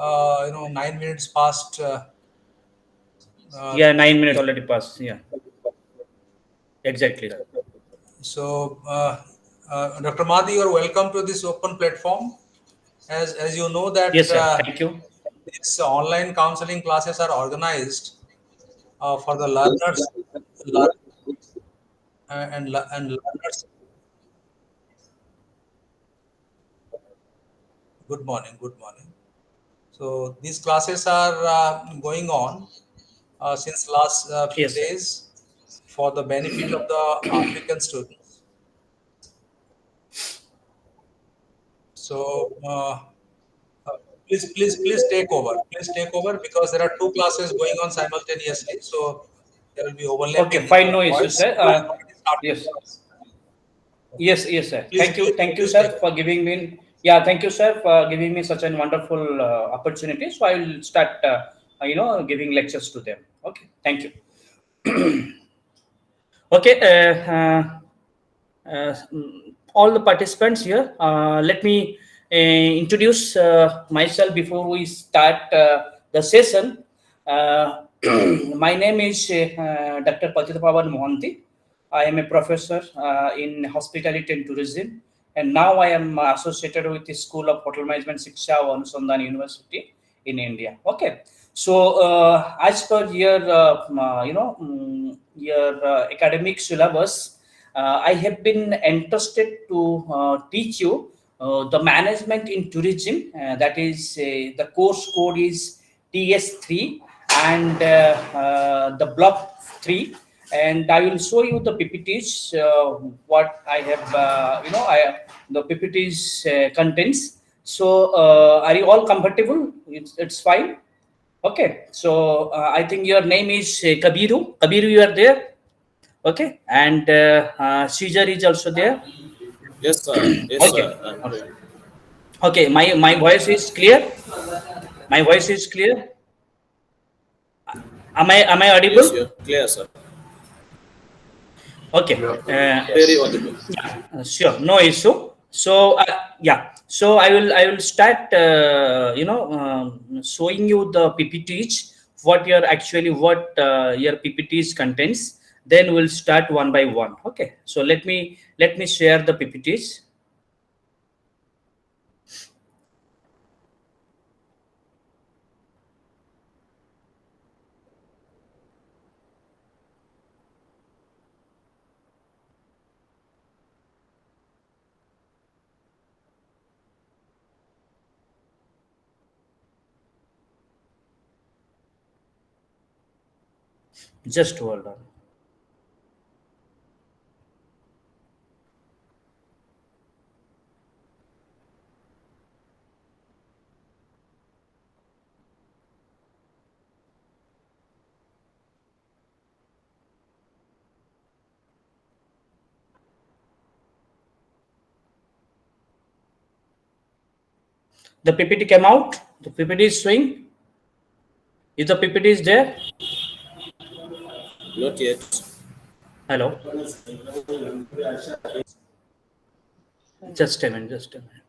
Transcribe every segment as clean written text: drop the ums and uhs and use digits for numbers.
9 minutes past. Yeah, 9 minutes already passed. Yeah, exactly. So, Dr. Madhi, you are welcome to this open platform. As you know that Yes, sir. Thank you. these online counseling classes are organized for the learners, learn, and learners. Good morning. Good morning. So these classes are going on since last few Yes, sir. days for the benefit of the African students. So please take over. Please take over because there are two classes going on simultaneously. So there will be Okay, overlapping in fine. the No issues, voice. sir. I have already started the Yes. class. Okay. Yes, sir. Please Thank you, please take sir, over. for giving me. Yeah, thank you, sir, for giving me such a wonderful opportunity. So I will start, giving lectures to them. Okay, thank you. Okay, all the participants here. Let me introduce myself before we start the session. Uh, my name is Dr. Patita Pawan Mohanty. I am a professor in hospitality and tourism, and now I am associated with the School of Hotel Management Shiksha Anusandhan University in India. Okay, so as per your your academic syllabus, I have been entrusted to teach you the management in tourism. That is, the course code is TS-03 and the block 3. And I will show you the PPTs, what I have, the PPTs contents. So, are you all comfortable? It's fine. Okay. So, I think your name is Kabiru. Kabiru, you are there. Okay, and Caesar is also there. Yes, sir. Yes, Okay, sir. I'm okay, doing. okay. My voice is clear. My voice is clear. Am I Yes, audible? you're clear, sir. Okay. Very audible. Sure, no issue. So yeah, so I will start. Showing you the PPTs. What your PPTs contains. Then we'll start one by one. Okay. So let me share the PPTs. Just hold on. The PPT came out. The PPT is showing. Is the PPT is there? Not yet. Hello. Just a minute. Just a minute.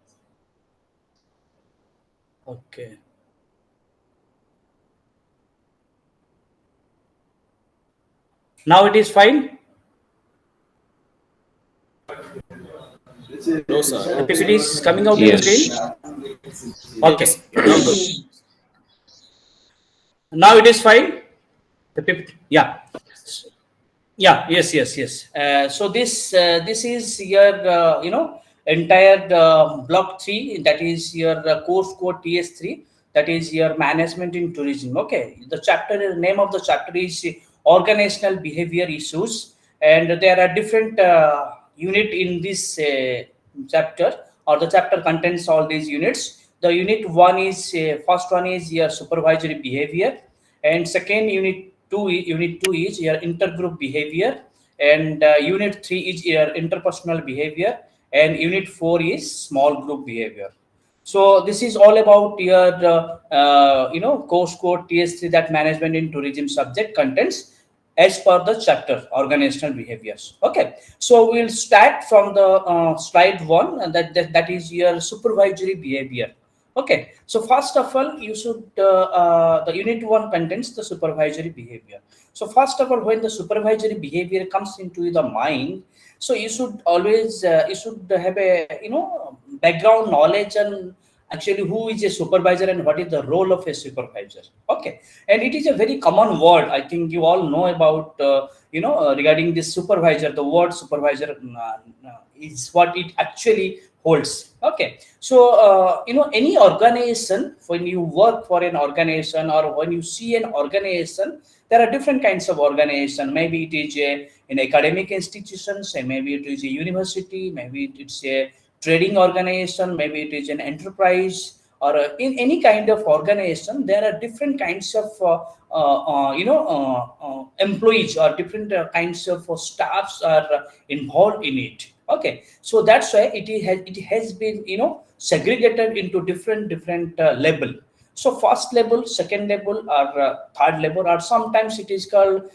Okay. Now it is fine. No, sir. The Not. PPT is coming out in Yes. screen. Yes. Okay. Now good. Now it is fine. The PPT. Yeah. Yeah. Yes. So this is your entire block 3. That is your course code TS-03. That is your management in tourism. Okay. The name of the chapter is organizational behavior issues, and there are different unit in this chapter, or the chapter contains all these units. The unit one is first one is your supervisory behavior, and second unit two is your intergroup behavior, and unit 3 is your interpersonal behavior, and unit 4 is small group behavior. So this is all about your course code TS3, that management in tourism subject contents as per the chapter organizational behaviors. Okay, so we'll start from the slide 1, and that is your supervisory behavior. Okay, so first of all, you should the unit one contains the supervisory behavior. So first of all, when the supervisory behavior comes into the mind, so you should always you should have a background knowledge and actually who is a supervisor and what is the role of a supervisor. Okay, and it is a very common word. I think you all know about regarding this supervisor. The word supervisor is what it actually holds. Okay, so any organization, when you work for an organization or when you see an organization, there are different kinds of organization. Maybe it is an academic institutions, and maybe it is a university, maybe it's a trading organization, maybe it is an enterprise, or in any kind of organization there are different kinds of employees or different kinds of staffs are involved in it. Okay, so that's why it has been segregated into different level. So first level, second level, or third level, or sometimes it is called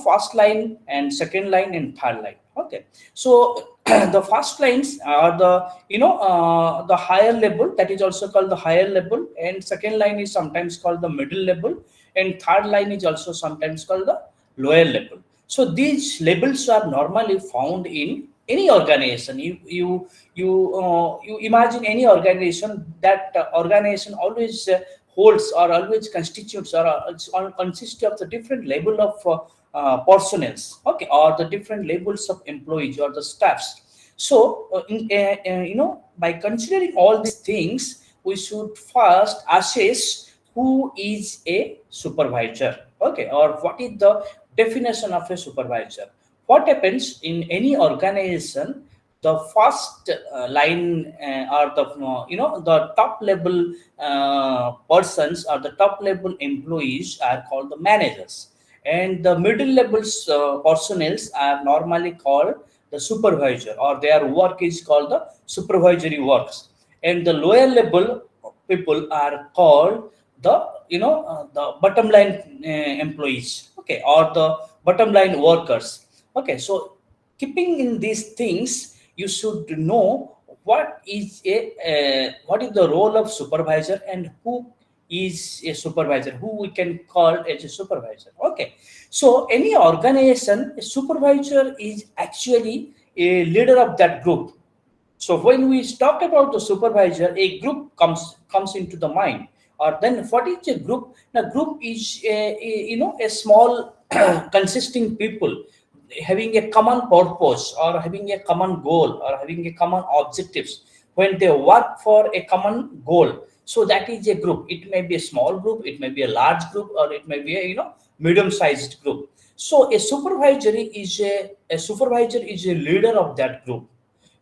first line and second line and third line. Okay, so the first lines are the higher level, that is also called the higher level, and second line is sometimes called the middle level, and third line is also sometimes called the lower level. So these labels are normally found in any organization. You imagine any organization, that organization always holds or always constitutes or consists of the different level of personnel, okay, or the different levels of employees or the staffs. So by considering all these things, we should first assess who is a supervisor, okay, or what is the definition of a supervisor. What happens in any organization, the first line or the the top level persons or the top level employees are called the managers, and the middle levels personnel are normally called the supervisor, or their work is called the supervisory works, and the lower level people are called the the bottom line employees, okay, or the bottom line workers. Okay, so keeping in these things, you should know what is the role of supervisor and who is a supervisor, who we can call as a supervisor. Okay, so any organization, a supervisor is actually a leader of that group. So when we talk about the supervisor, a group comes into the mind. Or then what is a group? Now, group is a small consisting people having a common purpose or having a common goal or having a common objectives when they work for a common goal. So that is a group. It may be a small group, it may be a large group, or it may be a medium-sized group. So a supervisor is a leader of that group,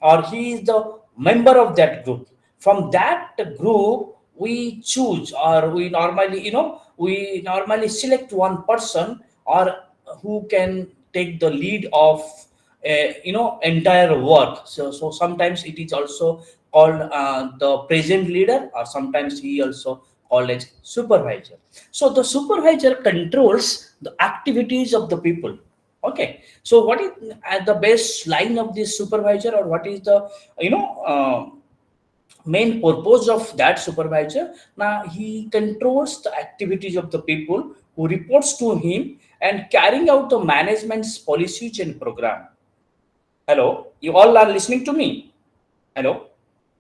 or he is the member of that group. From that group we choose, or we normally select one person, or who can take the lead of entire work. So sometimes it is also called the present leader, or sometimes he also called as supervisor. So the supervisor controls the activities of the people. Okay, so what is at the base line of this supervisor, or what is the you know main purpose of that supervisor? Now he controls the activities of the people who reports to him and carrying out the management's policies and program. Hello, you all are listening to me? Hello,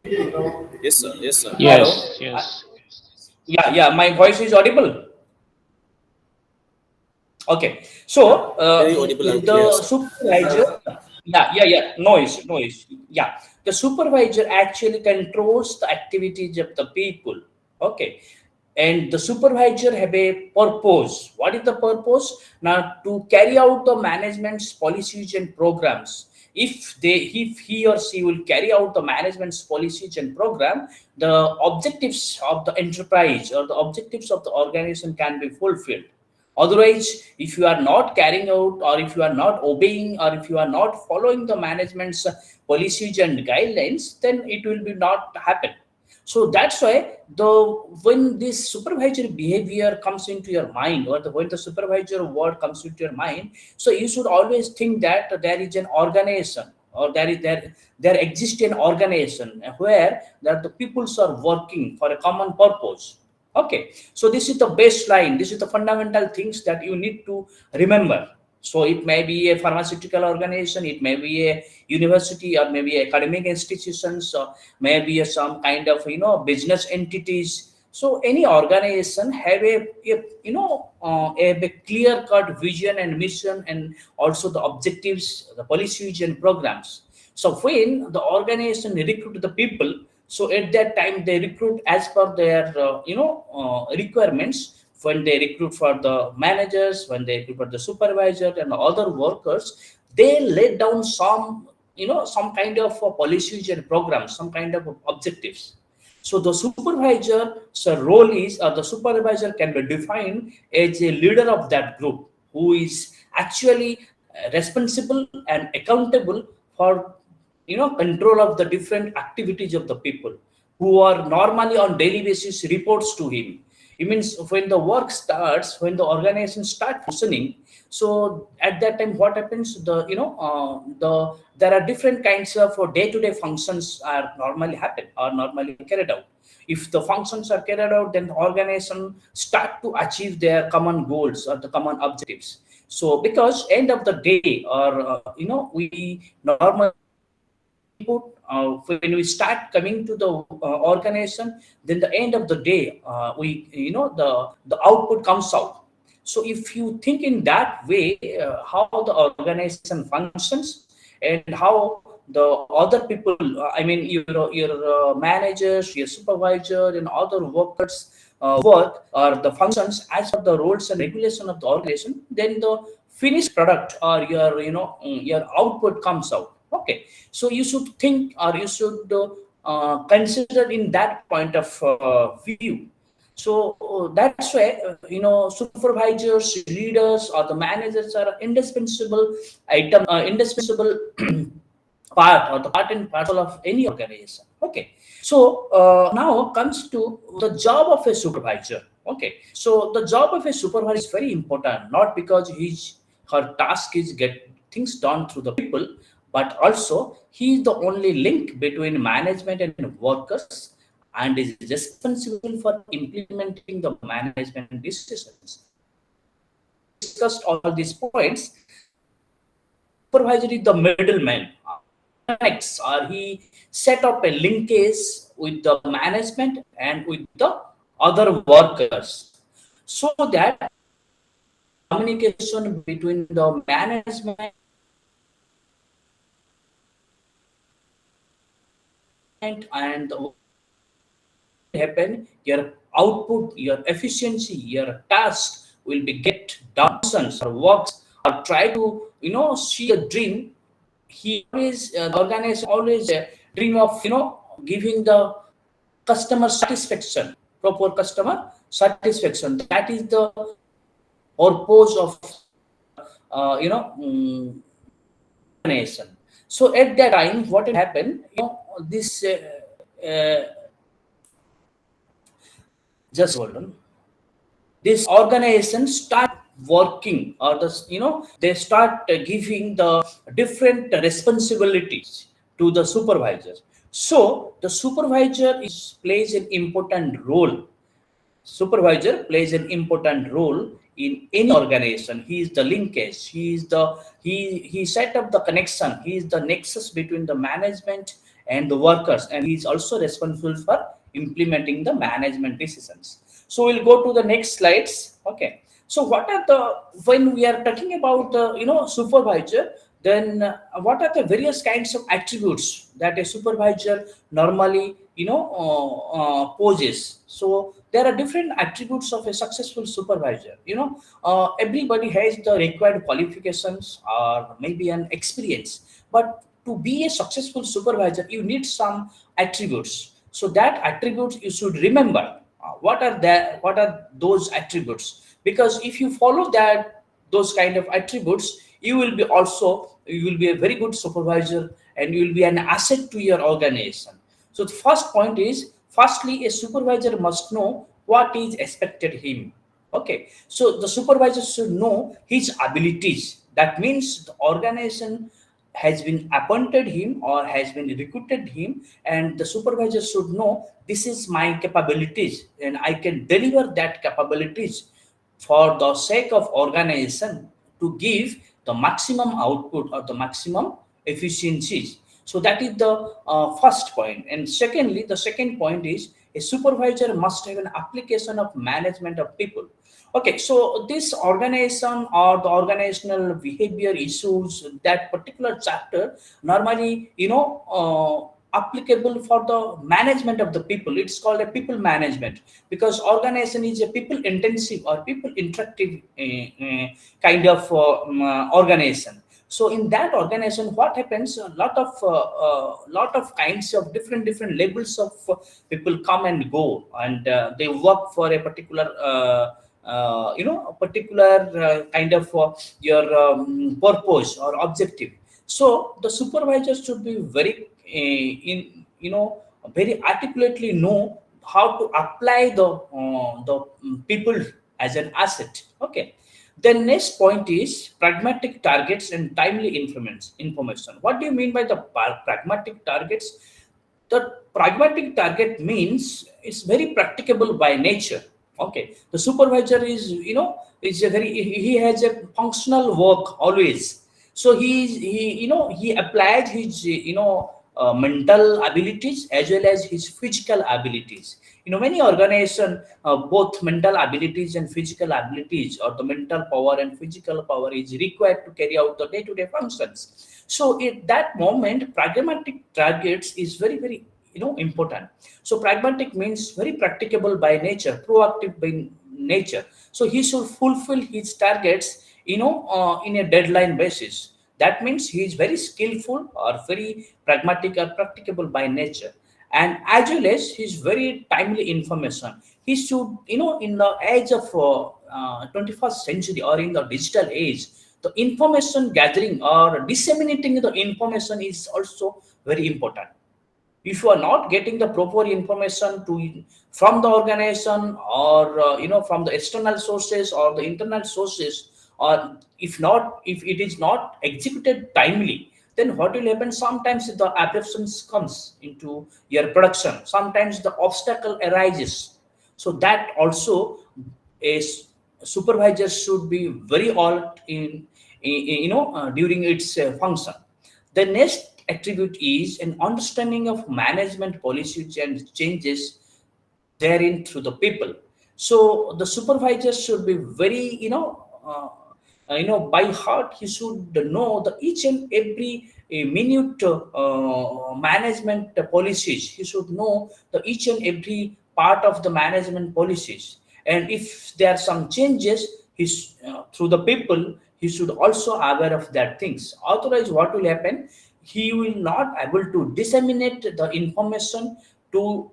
Yes, sir. Yes, sir. hello. Yes, yes. Yeah, my voice is audible. Okay, so Very audible and clear, the sir. supervisor, yeah, noise, yeah. The supervisor actually controls the activities of the people. Okay, and the supervisor have a purpose. What is the purpose? Now, to carry out the management's policies and programs. If he or she will carry out the management's policies and program, the objectives of the enterprise or the objectives of the organization can be fulfilled. Otherwise, if you are not carrying out, or if you are not obeying, or if you are not following the management's policies and guidelines, then it will be not happen. So that's why the when this supervisory behavior comes into your mind, or when the supervisor word comes into your mind, so you should always think that there is an organization. or there exists an organization where that the peoples are working for a common purpose. Okay, so this is the baseline. This is the fundamental things that you need to remember. So it may be a pharmaceutical organization, it may be a university, or maybe academic institutions, or maybe some kind of business entities. So any organization have a a clear cut vision and mission, and also the objectives, the policies and programs. So when the organization recruit the people, so at that time they recruit as per their requirements. When they recruit for the managers, when they recruit for the supervisor and other workers, they lay down some some kind of policies and programs, some kind of objectives. So the supervisor's role is, or the supervisor can be defined as a leader of that group, who is actually responsible and accountable for control of the different activities of the people, who are normally on daily basis reports to him. It means when the work starts, when the organization start functioning, so at that time what happens, there are different kinds of day-to-day functions are normally happen, or normally carried out. If the functions are carried out, then the organization start to achieve their common goals or the common objectives. So because end of the day, or we normally input, when we start coming to the organization, then the end of the day, we the output comes out. So if you think in that way, how the organization functions, and how the other people, I mean your managers, your supervisor and other workers work, or the functions as per the rules and regulation of the organization, then the finished product, or your your output comes out. Okay, so you should think, or you should consider in that point of view. So that's why supervisors, leaders, or the managers are indispensable item, indispensable part, or the part and parcel of any organization. Okay, so now comes to the job of a supervisor. Okay, so the job of a supervisor is very important, not because his her task is get things done through the people, but also he is the only link between management and workers, and is responsible for implementing the management decisions. So as we discussed all these points, the supervisor is the middleman. He connects, or he set up a linkage with the management and with the other workers, so that communication between the management and the happen, your output, your efficiency, your task will be get done, or works, or try to see a dream. He always the organization always dream of giving the customer satisfaction, proper customer satisfaction. That is the purpose of organization. So at that time, what will happen, this just hold on, this organization start working, or they start giving the different responsibilities to the supervisor. So the supervisor is plays an important role. Supervisor plays an important role in any organization. He is the linkage, he set up the connection, he is the nexus between the management and the workers, and he is also responsible for implementing the management decisions. So we'll go to the next slides. Okay, so what are the, when we are talking about the supervisor, then what are the various kinds of attributes that a supervisor normally poses? So there are different attributes of a successful supervisor. Everybody has the required qualifications, or maybe an experience, but to be a successful supervisor you need some attributes. So that attributes you should remember. What are those attributes? Because if you follow that, those kind of attributes, you will be a very good supervisor, and you will be an asset to your organization. So the first point is, firstly, a supervisor must know what is expected him. Okay, so the supervisor should know his abilities. That means the organization has been appointed him or has been recruited him, and the supervisor should know this is my capabilities and I can deliver that capabilities for the sake of organization to give the maximum output or the maximum efficiencies. So that is the first point. And secondly, the second point is a supervisor must have an application of management of people. Okay, so this organization or the organizational behavior issues, that particular chapter normally, applicable for the management of the people. It's called a people management, because organization is a people intensive or people interactive kind of organization. So in that organization, what happens? A lot of kinds of different levels of people come and go, and they work for a particular a particular kind of your purpose or objective. So the supervisor should be very very articulately know how to apply the people as an asset. Okay. The next point is pragmatic targets and timely information. What do you mean by the pragmatic targets? The pragmatic target means it's very practicable by nature. Okay, the supervisor is a very, he has a functional work always. So he applied his mental abilities as well as his physical abilities. Many organization, both mental abilities and physical abilities, or the mental power and physical power, is required to carry out the day-to-day functions. So at that moment, pragmatic targets is very, very important. So pragmatic means very practicable by nature, proactive by nature. So he should fulfill his targets in a deadline basis. That means he is very skillful or very pragmatic or practicable by nature. And as well as he's very timely information. He should, in the age of 21st century or in the digital age, the information gathering or disseminating the information is also very important. If you are not getting the proper information from the organization, or from the external sources or the internal sources, or if it is not executed timely, then what will happen? Sometimes the abruptions comes into your production, sometimes the obstacle arises. So that also is, supervisor should be very alert during its function. The next attribute is an understanding of management policies and changes therein through the people. So the supervisor should be very, by heart, he should know the each and every minute management policies. He should know the each and every part of the management policies. And if there are some changes, through the people, he should also aware of that things. Otherwise, what will happen? He will not able to disseminate the information to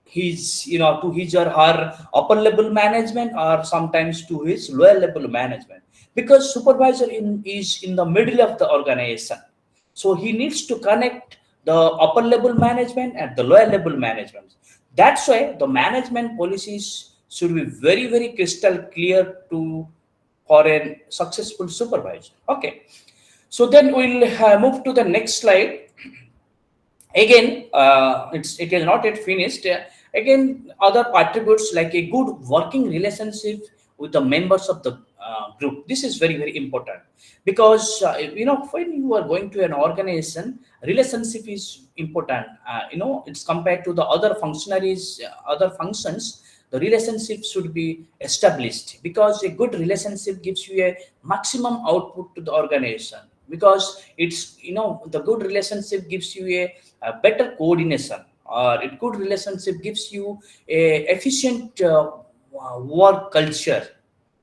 his or her upper level management, or sometimes to his lower level management, because supervisor is in the middle of the organization. So he needs to connect the upper level management and the lower level management. That's why the management policies should be very, very crystal clear to for a successful supervisor. Okay, so then we'll move to the next slide. Again, it is not yet finished. Again, other attributes like a good working relationship with the members of the group. This is very, very important, because when you are going to an organization, relationship is important. It's compared to the other functionaries, other functions. The relationship should be established, because a good relationship gives you a maximum output to the organization, because it's the good relationship gives you a better coordination, or a good relationship gives you a efficient work culture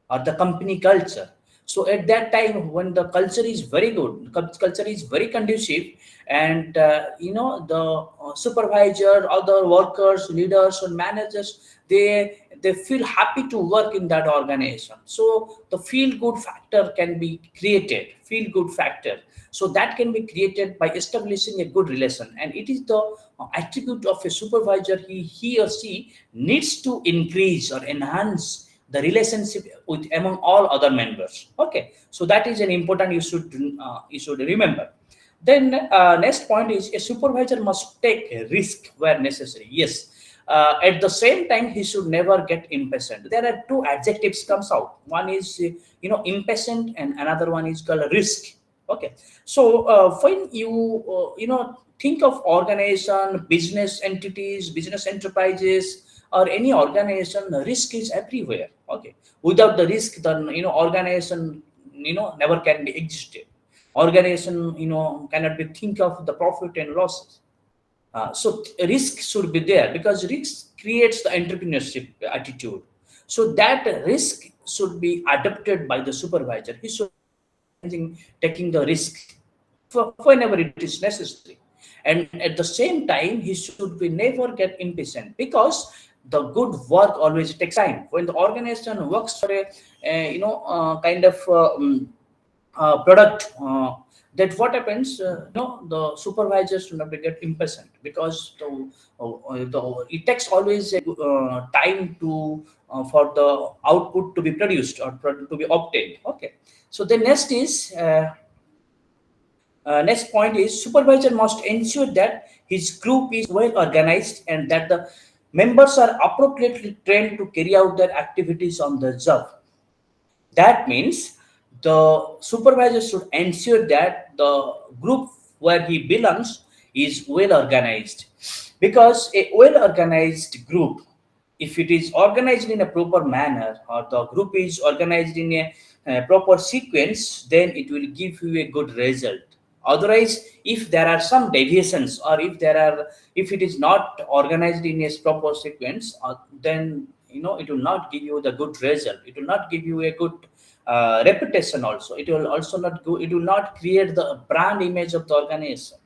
or the company culture. So at that time, when the culture is very good, culture is very conducive, and the supervisor, other workers, leaders and managers, they feel happy to work in that organization. So the feel good factor can be created, feel good factor. So that can be created by establishing a good relation, and it is the attribute of a supervisor. He or she needs to increase or enhance the relationship with among all other members. Okay, so that is an important, you should remember. Then next point is a supervisor must take a risk where necessary. Yes. At the same time, he should never get impatient. There are two adjectives comes out. One is impatient, and another one is called risk. Okay. So when you think of organization, business entities, business enterprises, or any organization, risk is everywhere. Okay. Without the risk, then organization never can be existed. Organization cannot be think of the profit and losses. So risk should be there because risk creates the entrepreneurship attitude. So that risk should be adopted by the supervisor. He should taking the risk whenever it is necessary, and at the same time he should be never get impatient because the good work always takes time. When the organization works for a kind of product, that what happens, the supervisors do not get impatient because it takes always a time to for the output to be produced or to be obtained. Okay. So the next point is supervisor must ensure that his group is well organized and that the members are appropriately trained to carry out their activities on the job. That means the supervisor should ensure that the group where he belongs is well organized. Because a well organized group, if it is organized in a proper manner or the group is organized in a proper sequence, then it will give you a good result. Otherwise, if there are some deviations or if it is not organized in a proper sequence, then it will not give you the good result. It will not give you a good reputation. Also, it will also not go. It will not create the brand image of the organization.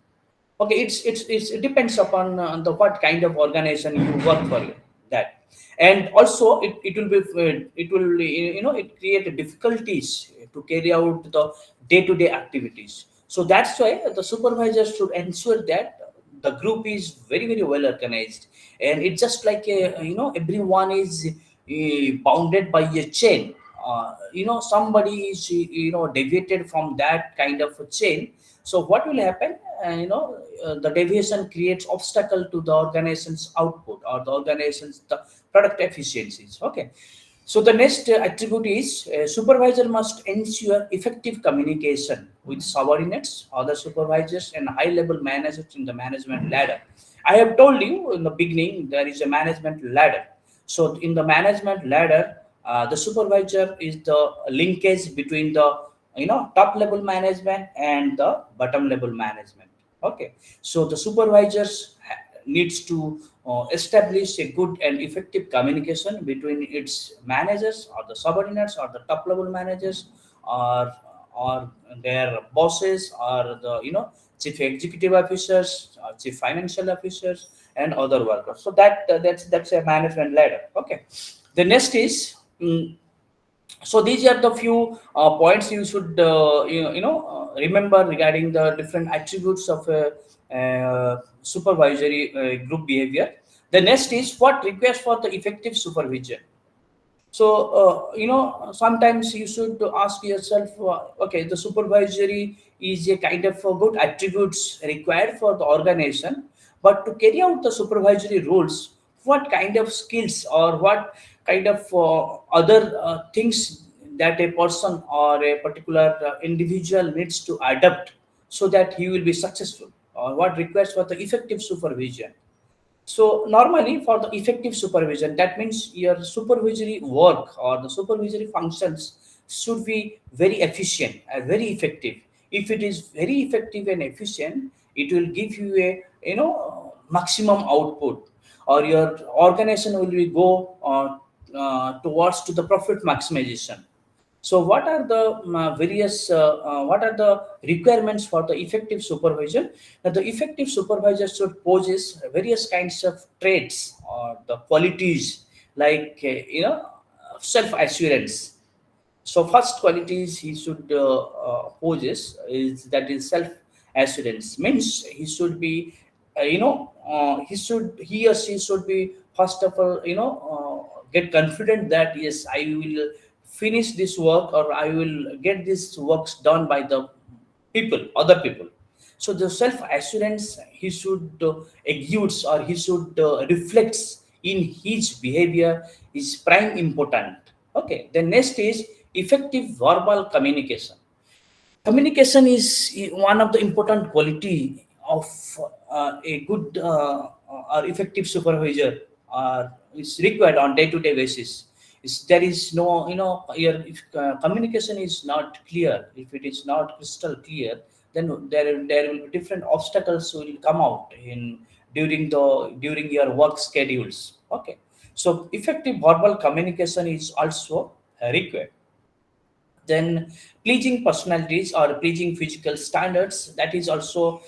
Okay, it depends upon the what kind of organization you work for you, that. And also it will be it will it create difficulties to carry out the day-to-day activities. So that's why the supervisors should ensure that the group is very very well organized, and it's just like everyone is bounded by a chain. Somebody is deviated from that kind of a chain. So what will happen, the deviation creates obstacle to the organization's output or the organization's the product efficiencies. Okay. So the next attribute is supervisor must ensure effective communication with subordinates, other supervisors, and high-level managers in the management ladder. I have told you in the beginning there is a management ladder. So in the management ladder, the supervisor is the linkage between the top level management and the bottom level management. Okay. So the supervisors needs to establish a good and effective communication between its managers or the subordinates or the top level managers or their bosses or the chief executive officers or chief financial officers and other workers. So that's a management ladder. Okay. The next is so these are the few points you should remember regarding the different attributes of supervisory group behavior. The next is what requires for the effective supervision. So sometimes you should ask yourself, okay, the supervisory is a kind of good attributes required for the organization, but to carry out the supervisory roles, what kind of skills or what kind of other things that a person or a particular individual needs to adapt so that he will be successful, or what requires for the effective supervision. So normally for the effective supervision, that means your supervisory work or the supervisory functions should be very efficient and very effective. If it is very effective and efficient, it will give you a maximum output, or your organization will be go towards to the profit maximization. So, what are the what are the requirements for the effective supervision? Now, the effective supervisor should possess various kinds of traits or the qualities like self assurance. So first qualities he should possess is that is self assurance, means he should be he or she should be first of all get confident that yes, I will finish this work or I will get this works done by the people, other people. So the self assurance he should exudes, or he should reflects in his behavior is prime important. Okay. The next is effective verbal communication. Communication is one of the important quality of a good or effective supervisor is required on day-to-day basis. Is there is no, here, if communication is not clear, if it is not crystal clear, then there will be different obstacles will come out in during your work schedules. Okay. So effective verbal communication is also required. Then pleasing personalities or pleasing physical standards, that is also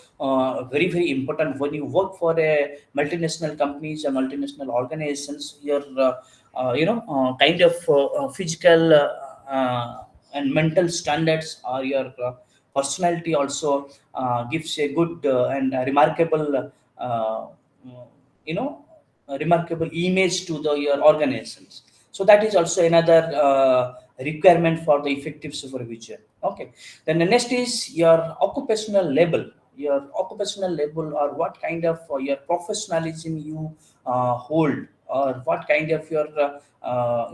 very very important when you work for a multinational companies or multinational organizations. Your kind of physical and mental standards, or your personality also gives a good and a remarkable you know a remarkable image to the your organizations. So that is also another requirement for the effective supervision. Okay. Then the next is your occupational label. Your occupational label, or what kind of your professionalism you hold, or what kind of your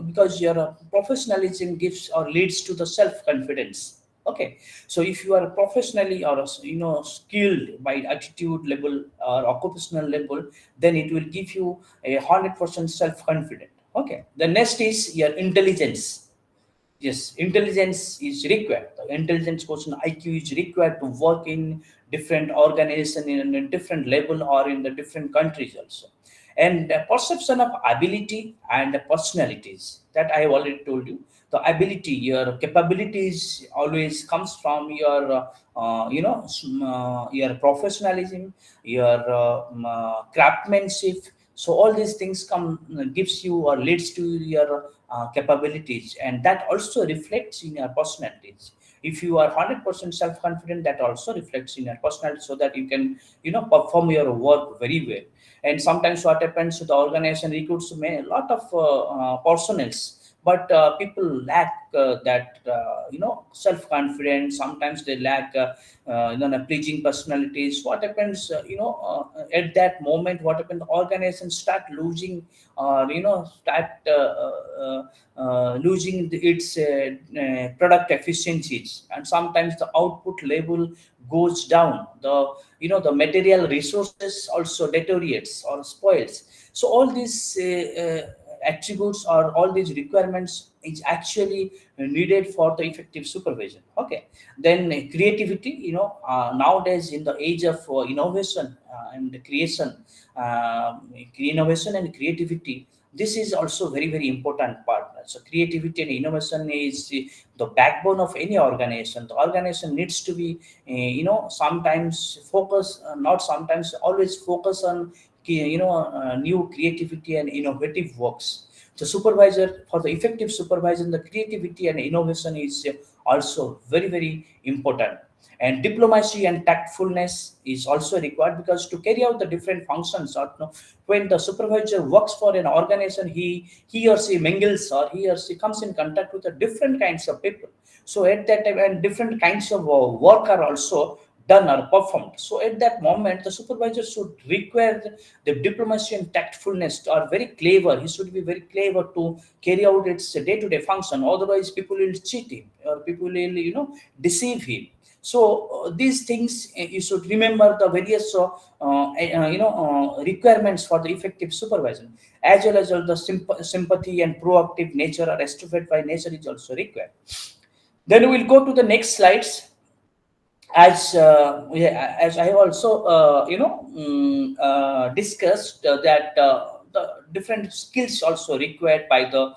because your professionalism gives or leads to the self confidence. Okay. So if you are professionally or skilled by attitude level or occupational level, then it will give you a 100% self confident. Okay. The next is your intelligence. Yes, intelligence is required. The intelligence quotient IQ is required to work in different organization in a different level or in the different countries also. And the perception of ability and the personalities, that I have already told you. The ability, your capabilities always comes from your your professionalism, your craftsmanship. So all these things come gives you or leads to your capabilities, and that also reflects in your personalities. If you are 100% self confident, that also reflects in your personality, so that you can perform your work very well. And sometimes what happens, the organization recruits a lot of personnels, but people lack that self confidence. Sometimes they lack pleasing personalities. What happens, at that moment, what happens, the organization start losing, or start losing its product efficiencies, and sometimes the output level goes down. The material resources also deteriorates or spoils. So all these attributes or all these requirements is actually needed for the effective supervision. Okay. Then creativity, nowadays in the age of innovation and creation, innovation and creativity, this is also very very important part. So creativity and innovation is the backbone of any organization. The organization needs to be sometimes focus, not sometimes, always focus on new creativity and innovative works. The supervisor, for the effective supervision, the creativity and innovation is also very very important. And diplomacy and tactfulness is also required, because to carry out the different functions, or when the supervisor works for an organization, he or she mingles, or he or she comes in contact with the different kinds of people. So at that time, and different kinds of work are also done or performed. So at that moment, the supervisor should require the diplomacy and tactfulness, are very clever. He should be very clever to carry out its day-to-day function. Otherwise, people will cheat him, or people will deceive him. So these things, you should remember the various requirements for the effective supervision, as well as all the sympathy and proactive nature or extrovert by nature is also required. Then we'll go to the next slides. As I have also discussed that the different skills also required by the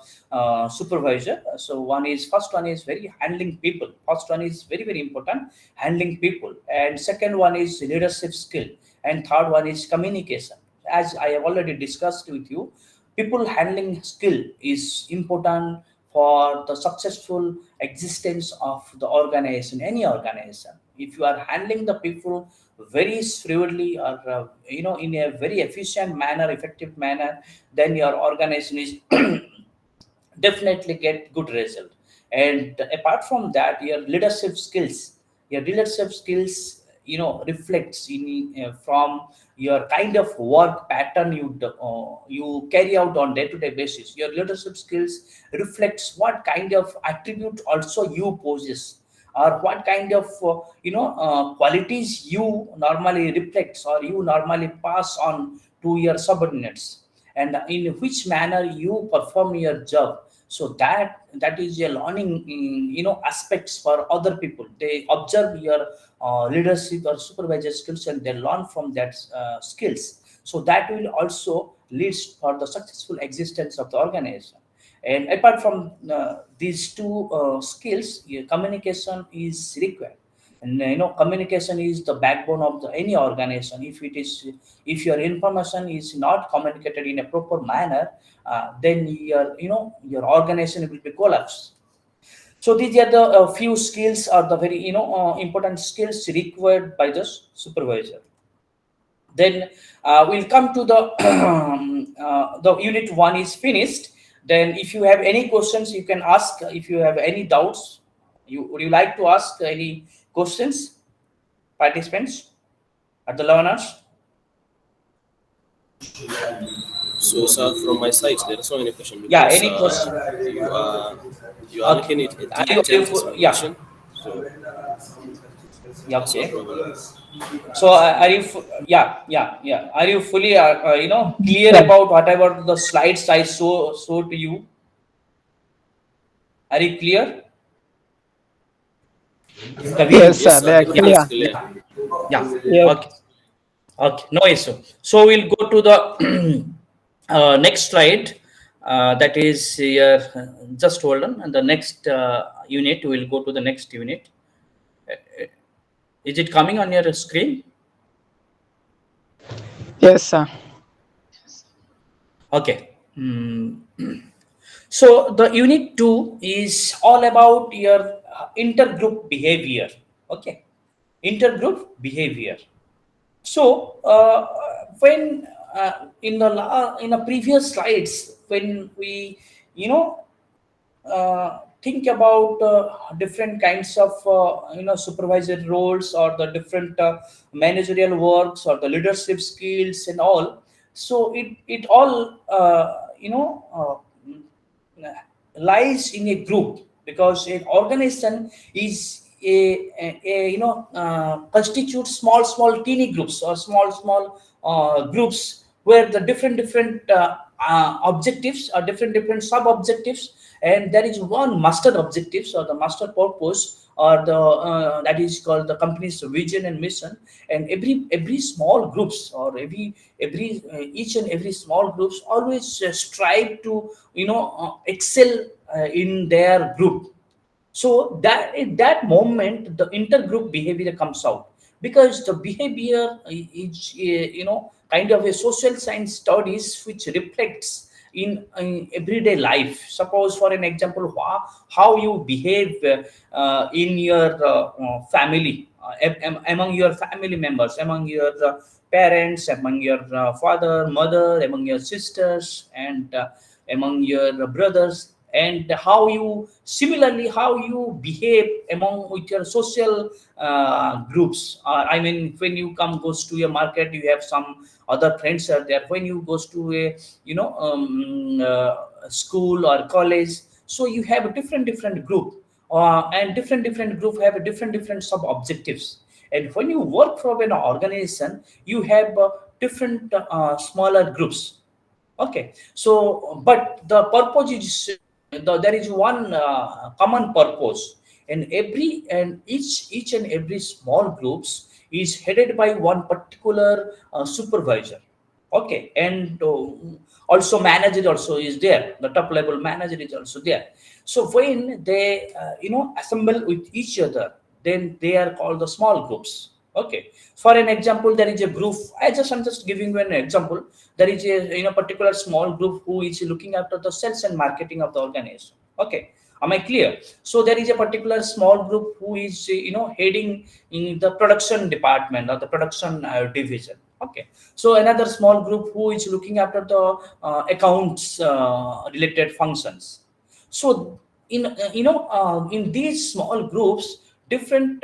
supervisor. So first one is very handling people. First one is very very important, handling people, and second one is leadership skill, and third one is communication. As I have already discussed with you, people handling skill is important for the successful existence of the organization, any organization. If you are handling the people very shrewdly, or in a very efficient manner, effective manner, then your organization is definitely get good result. And apart from that, your leadership skills reflects in from your kind of work pattern you carry out on day-to-day basis. Your leadership skills reflects what kind of attribute also you possess, or what kind of qualities you normally reflects or you normally pass on to your subordinates, and in which manner you perform your job. So that is a learning aspects for other people. They observe your leadership or supervisor skills, and they learn from that skills. So that will also leads for the successful existence of the organization. And apart from these two skills, communication is required. And communication is the backbone of any organization. If your information is not communicated in a proper manner, then your organization will be collapsed. So these are the few skills, or the very important skills required by the supervisor. Then we'll come to the the unit 1 is finished. Then if you have any questions, you can ask. If you have any doubts, would you like to ask any questions, participants, at the learners? So, sir, from my side, there is no any question Yeah, because any question? you are Okay. looking at a Are you, detailed yeah, explanation. So yeah, that's no okay. problem. So are you yeah, are you fully clear Yeah. about whatever the slides I show to you? Are you clear, Yes, Kavir? Yes, sir. sir. They are Everything is clear. clear. Yeah. Yes. Okay. Okay. No issue. So we'll go to the next slide. That is here. Just hold on. And the next unit, we'll go to the next unit. Is it coming on your screen? Yes, sir. Okay. So the unit 2 is all about your intergroup behavior. Okay. Intergroup behavior. So when in the previous slides, when we you know think about different kinds of supervisory roles, or the different managerial works, or the leadership skills and all. So it all lies in a group, because an organization is constitutes small teeny groups, or small groups, where the different objectives, or different sub objectives, and there is one master objectives, or the master purpose, or the that is called the company's vision and mission. And every small groups, or every each and every small groups always strive to excel in their group. So that at that moment the intergroup behavior comes out, because the behavior is kind of a social science studies which reflects in everyday life. Suppose for an example, how you behave in your family, among your family members, among your parents, among your father, mother, among your sisters, and among your brothers, and how you similarly how you behave among with your social groups. I mean, when you come goes to a market, you have some other friends are there. When you goes to a school or college, so you have a different group, and different group have a different sub objectives. And when you work for an organization, you have different smaller groups. Okay. So but the purpose is there is one common purpose, and each and every small groups is headed by one particular supervisor. Okay. And also manager also is there, the top level manager is also there. So when they assemble with each other, then they are called the small groups. Okay. For an example, there is a group. I'm just giving you an example. There is a particular small group who is looking after the sales and marketing of the organization. Okay. Am I clear? So there is a particular small group who is heading in the production department, or the production division. Okay. So another small group who is looking after the accounts related functions. So in these small groups, different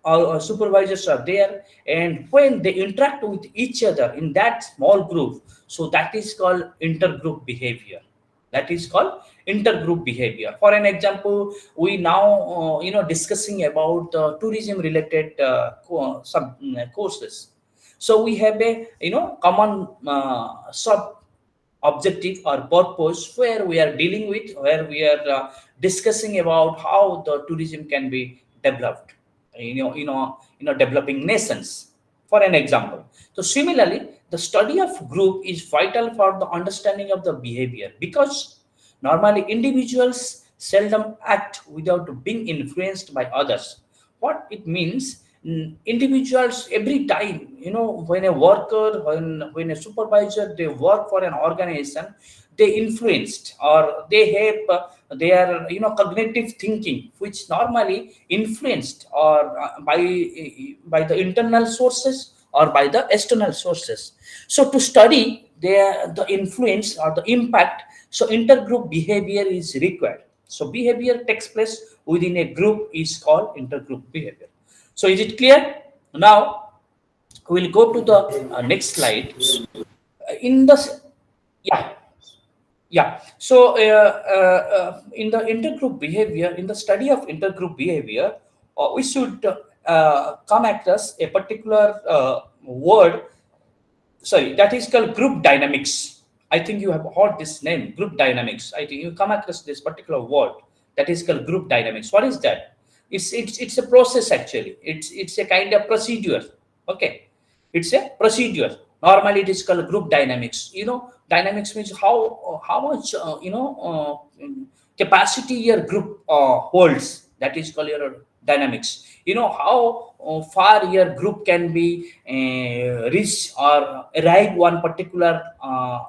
or supervisors are there, and when they interact with each other in that small group, so that is called intergroup behavior. That is called intergroup behavior. For an example, we now discussing about tourism related courses. So we have a common sub objective or purpose where we are dealing with, where we are discussing about how the tourism can be developed, developing nations, for an example. So similarly, the study of group is vital for the understanding of the behavior, because normally individuals seldom act without being influenced by others. What it means, individuals every time, when a worker, when a supervisor, they work for an organization, they influenced, or they have their cognitive thinking, which normally influenced or by the internal sources or by the external sources. So to study the influence or the impact, so intergroup behavior is required. So behavior takes place within a group is called intergroup behavior. So is it clear? Now we'll go to the next slide. In the yeah, yeah. So in the intergroup behavior, in the study of intergroup behavior, we should come across a particular word. Sorry, that is called group dynamics. I think you have heard this name, group dynamics. I think you come across this particular word, that is called group dynamics. What is that? It's a process actually. It's a kind of procedure. Okay, it's a procedure. Normally, it is called group dynamics. Dynamics means how much capacity your group holds. That is called your dynamics. How far your group can be reach or arrive one particular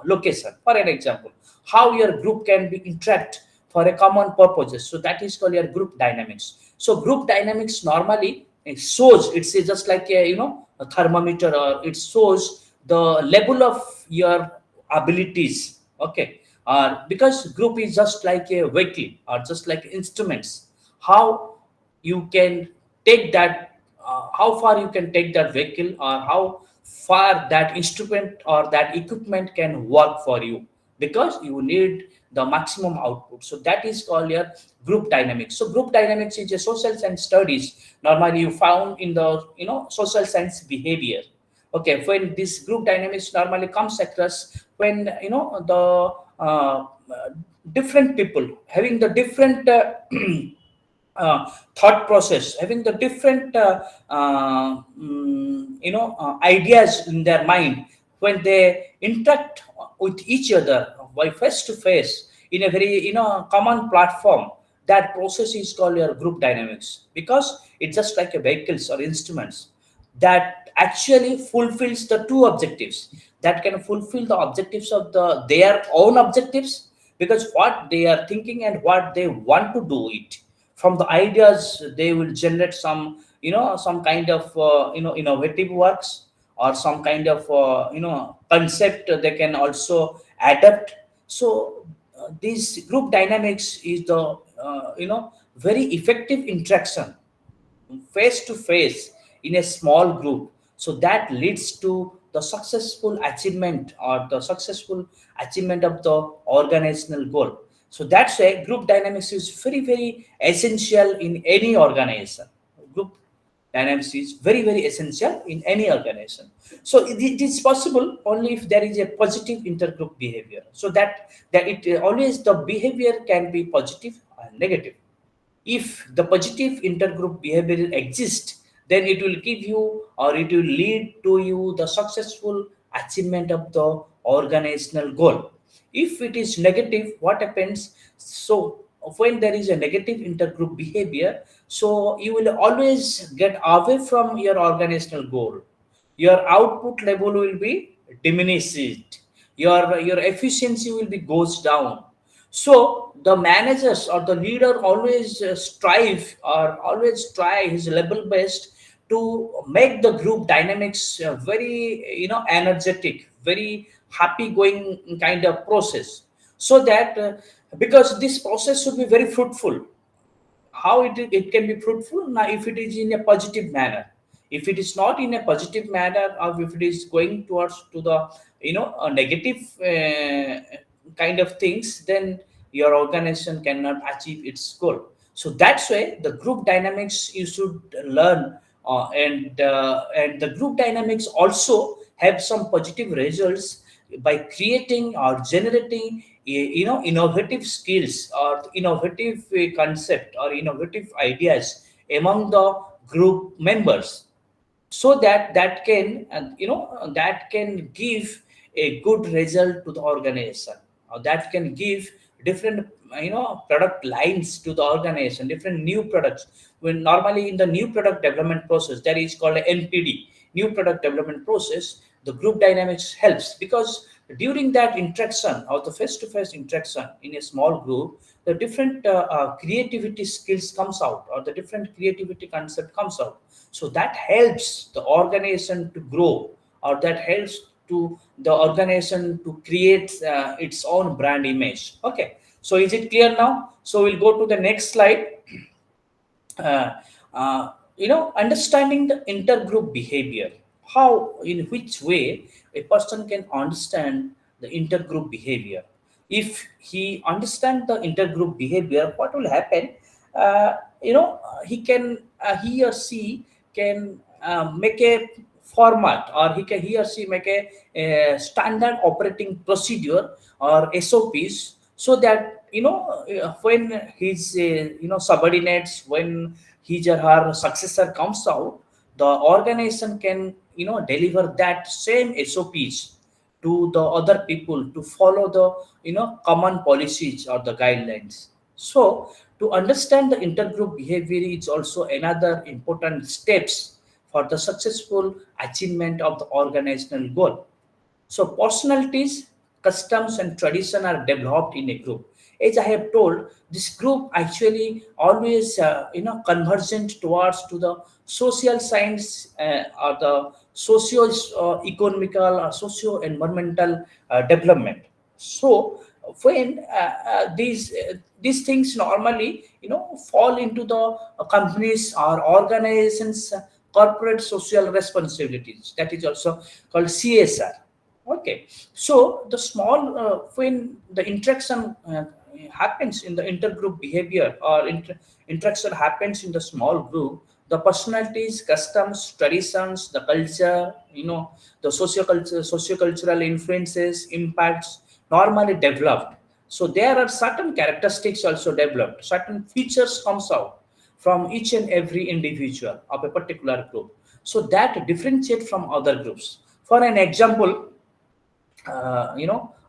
location. For an example, how your group can be interact for a common purposes. So that is called your group dynamics. So group dynamics normally it shows, it's just like a thermometer, or it shows the level of your abilities. Okay, because group is just like a vehicle or just like instruments. How you can take that, how far you can take that vehicle, or how far that instrument or that equipment can work for you, because you need the maximum output. So that is called your group dynamics. So group dynamics is a social science studies normally you found in the social science behavior. Okay, when this group dynamics normally comes across when the different people having the different thought process, having the different ideas in their mind, when they interact with each other by face to face in a very common platform. That process is called your group dynamics, because it's just like a vehicles or instruments that actually fulfills the two objectives, that can fulfill the objectives of their own objectives, because what they are thinking and what they want to do it. From the ideas they will generate some kind of innovative works, or some kind of concept they can also adapt. So this group dynamics is the very effective interaction face to face in a small group, so that leads to the successful achievement or the successful achievement of the organizational goal. So that's why group dynamics is very very essential in any organization. Group dynamics is very very essential in any organization. So it is possible only if there is a positive intergroup behavior, so that it always the behavior can be positive and negative. If the positive intergroup behavior exists, then it will give you, or it will lead to you the successful achievement of the organizational goal. If it is negative, what happens? So when there is a negative intergroup behavior, so you will always get away from your organizational goal. Your output level will be diminished, your efficiency will be goes down. So the managers or the leader always strive or always try his level best to make the group dynamics very energetic, very happy going kind of process, so that because this process should be very fruitful. how it can be fruitful now if it is in a positive manner. If it is not in a positive manner, or if it is going towards to the a negative kind of things, then your organization cannot achieve its goal. So that's why the group dynamics you should learn, and the group dynamics also have some positive results by creating or generating innovative skills or innovative concept or innovative ideas among the group members, so that that can give a good result to the organization, or that can give different product lines to the organization, different new products. When normally in the new product development process, that is called a NPD, new product development process, the group dynamics helps, because during that interaction or the face-to-face interaction in a small group, the different creativity skills comes out, or the different creativity concept comes out. So that helps the organization to grow, or that helps to the organization to create its own brand image. Okay, so is it clear now? So we'll go to the next slide. uh, Understanding the intergroup behavior, how, in which way a person can understand the intergroup behavior. If he understand the intergroup behavior, what will happen? He or she can make a format, or he or she make a standard operating procedure or SOPs, so that when his subordinates, when his or her successor comes out, the organization can deliver that same SOPs to the other people to follow the common policies or the guidelines. So to understand the intergroup behavior is also another important steps for the successful achievement of the organizational goal. So personalities, customs, and tradition are developed in a group. As I have told, this group actually always convergent towards to the social science, or the socio economical or socio environmental development. So when these things normally fall into the companies or organizations corporate social responsibilities, that is also called CSR. Okay, so the small when the interaction happens in the intergroup behavior, or interaction happens in the small group, the personalities, customs, traditions, the culture, the sociocultural influences, impacts normally developed. So there are certain characteristics also developed, certain features comes out from each and every individual of a particular group, so that differentiate from other groups. For an example,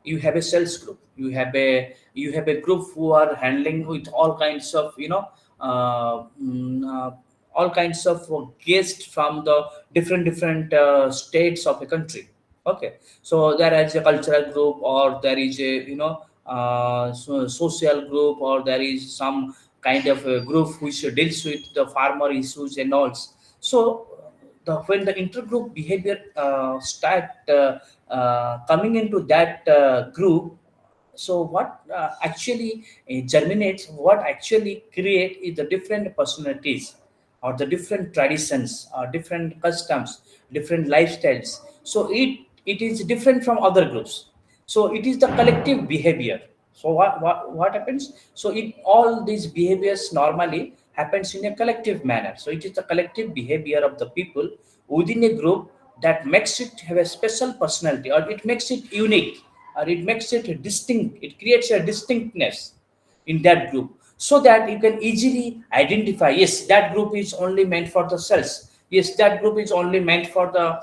you have a sales group, you have a group who are handling with all kinds of uh, mm, uh, all kinds of guests from the different states of a country. Okay, so there is a cultural group, or there is a social group, or there is some kind of a group which deals with the farmer issues and all. So when the intergroup behavior start coming into that group, so what actually germinates, what actually create is the different personalities, or the different traditions, or different customs, different lifestyles. So it is different from other groups. So it is the collective behavior. So what happens? So it all these behaviors normally happens in a collective manner. So it is the collective behavior of the people within a group that makes it have a special personality, or it makes it unique, or it makes it distinct. It creates a distinctness in that group, so that you can easily identify, yes, that group is only meant for the sales, yes, that group is only meant for the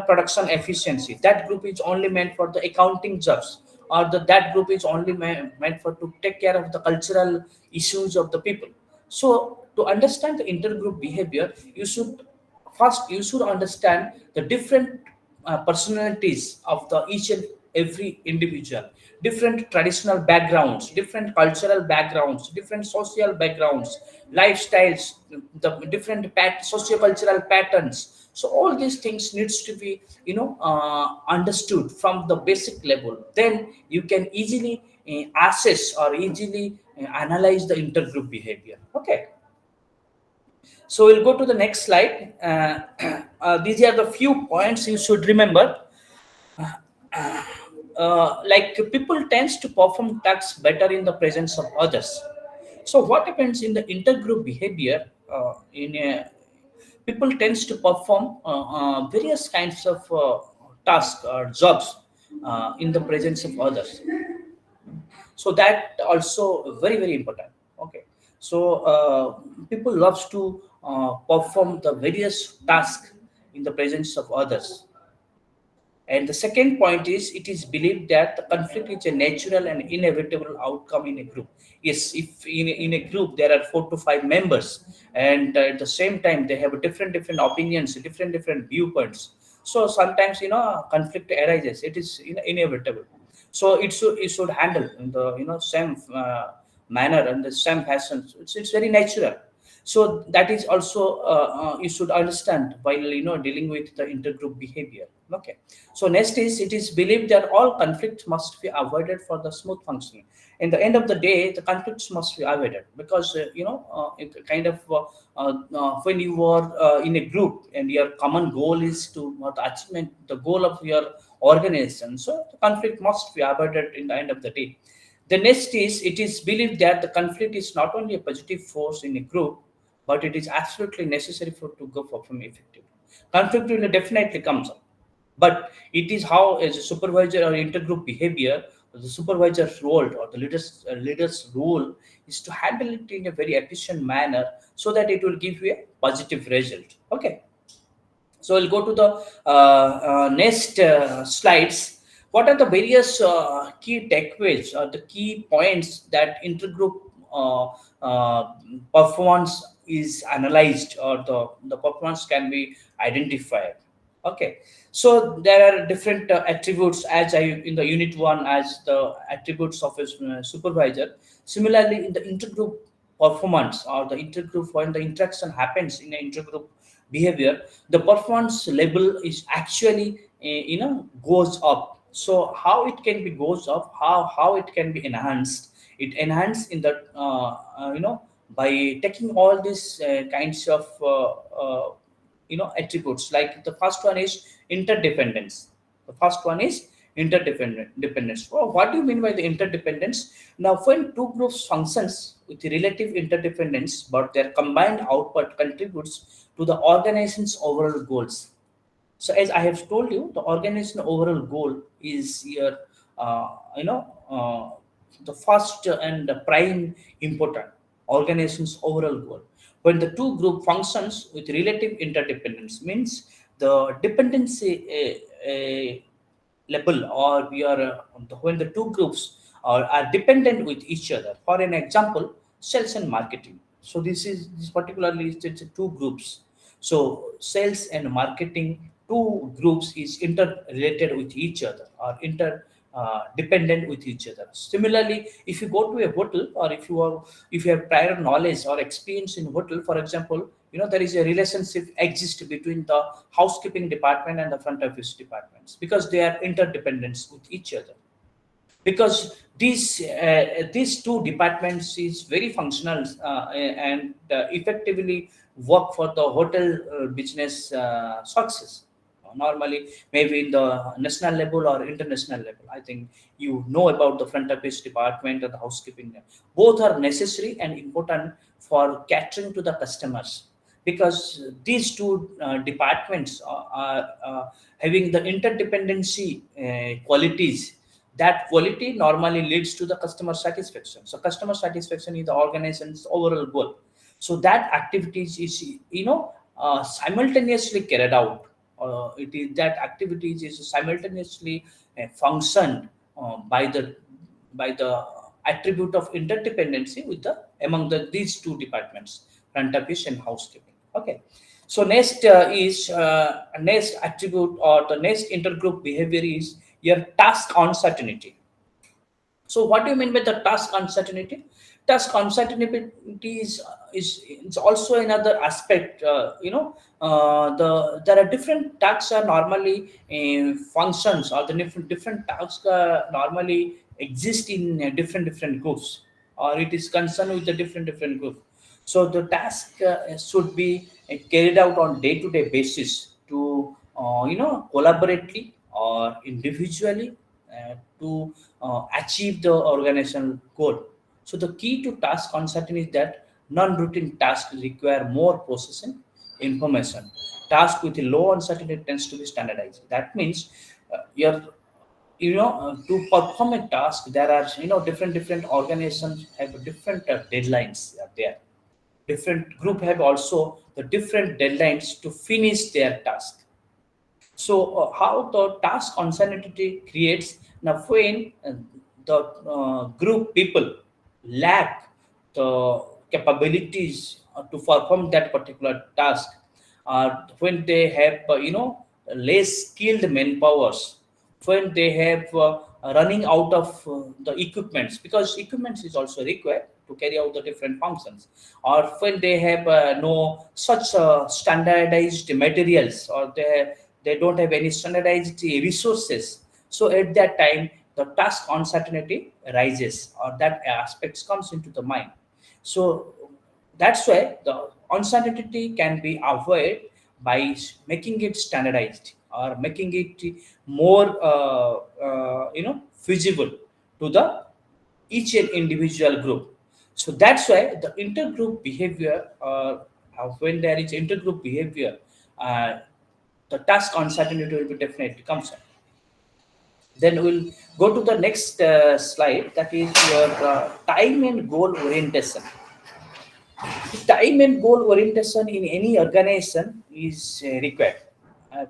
production efficiency, that group is only meant for the accounting jobs, or that group is only meant for to take care of the cultural issues of the people. So to understand the intergroup behavior, you should understand the different personalities of the each and every individual, different traditional backgrounds, different cultural backgrounds, different social backgrounds, lifestyles, the different socio-cultural patterns. So all these things needs to be understood from the basic level. Then you can easily assess or easily analyze the intergroup behavior. Okay. So we'll go to the next slide. These are the few points you should remember. Like people tends to perform tasks better in the presence of others. So what happens in the intergroup behavior? In a, people tends to perform various kinds of tasks or jobs in the presence of others. So that also very very important. Okay, so people loves to perform the various tasks in the presence of others. And the second point is, it is believed that the conflict is a natural and inevitable outcome in a group. Yes, if in a group there are 4 to 5 members, and at the same time they have different opinions, different viewpoints. So sometimes conflict arises. It is inevitable. So it should handle in the same manner and the same fashion. It's very natural. So that is also you should understand while dealing with the intergroup behavior. Okay. So next is, it is believed that all conflicts must be avoided for the smooth functioning. In the end of the day, the conflicts must be avoided because it kind of when you are in a group and your common goal is to the achievement the goal of your organization. So the conflict must be avoided in the end of the day. The next is, it is believed that the conflict is not only a positive force in a group, but it is absolutely necessary for to go perform effectively. Conflict will definitely comes up, but it is how, as a supervisor or intergroup behavior, the supervisor's role or the leader's role is to handle it in a very efficient manner so that it will give you a positive result. Okay. So we'll go to the next slides. What are the various key takeaways or the key points that intergroup uh, uh, performance is analyzed, or the performance can be identified? Okay, so there are different attributes as I in the unit one as the attributes of a supervisor. Similarly, in the intergroup performance or the intergroup, when the interaction happens in an intergroup behavior, the performance level is actually goes up. So how it can be goes up, how it can be enhanced, it enhanced in the by taking all these kinds of attributes. Like the first one is interdependence. The first one is interdependent dependence. Oh, what do you mean by the interdependence? Now when two groups functions with relative interdependence, but their combined output contributes to the organization's overall goals. So as I have told you, the organization overall goal is your, the first and the prime important organization's overall goal. When the two group functions with relative interdependence, means the dependency level, or we are when the two groups are dependent with each other. For an example, sales and marketing. So this particularly it's two groups. So sales and marketing, two groups is interrelated with each other, or inter dependent with each other. Similarly, if you go to a hotel, or if you have prior knowledge or experience in hotel, for example, there is a relationship exists between the housekeeping department and the front office departments, because they are interdependent with each other. Because these two departments is very functional and effectively work for the hotel business success. Normally, maybe in the national level or international level, I think you know about the front office department and the housekeeping. Both are necessary and important for catering to the customers, because these two departments are having the interdependency qualities. That quality normally leads to the customer satisfaction. So customer satisfaction is the organization's overall goal. So that activities is simultaneously carried out. It is that activities is simultaneously functioned by the attribute of interdependency with the among these two departments, front office and housekeeping. Okay. So next is next attribute, or the next intergroup behavior is your task uncertainty. So what do you mean by the task uncertainty? Task uncertainty is also another aspect. There are different tasks are normally functions, or the different tasks normally exist in different groups, or it is concerned with the different groups. So the task should be carried out on day-to-day basis to collaboratively or individually to achieve the organizational goal. So the key to task uncertainty is that non-routine tasks require more processing information. Task with a low uncertainty tends to be standardized. That means your to perform a task, there are different organizations have different deadlines there. Different group have also the different deadlines to finish their task. So how the task uncertainty creates now when the group people lack the capabilities to perform that particular task, when they have less skilled manpowers, when they have running out of the equipments, because equipments is also required to carry out the different functions, or when they have no such standardized materials, or they don't have any standardized resources. So at that time the task uncertainty rises, or that aspects comes into the mind. So that's why the uncertainty can be avoided by making it standardized or making it more feasible to the each and individual group. So that's why the intergroup behavior, when there is intergroup behavior, uh, the task uncertainty will be definitely comes in. Then we'll go to the next slide, that is your time and goal orientation. Time and goal orientation in any organization is required.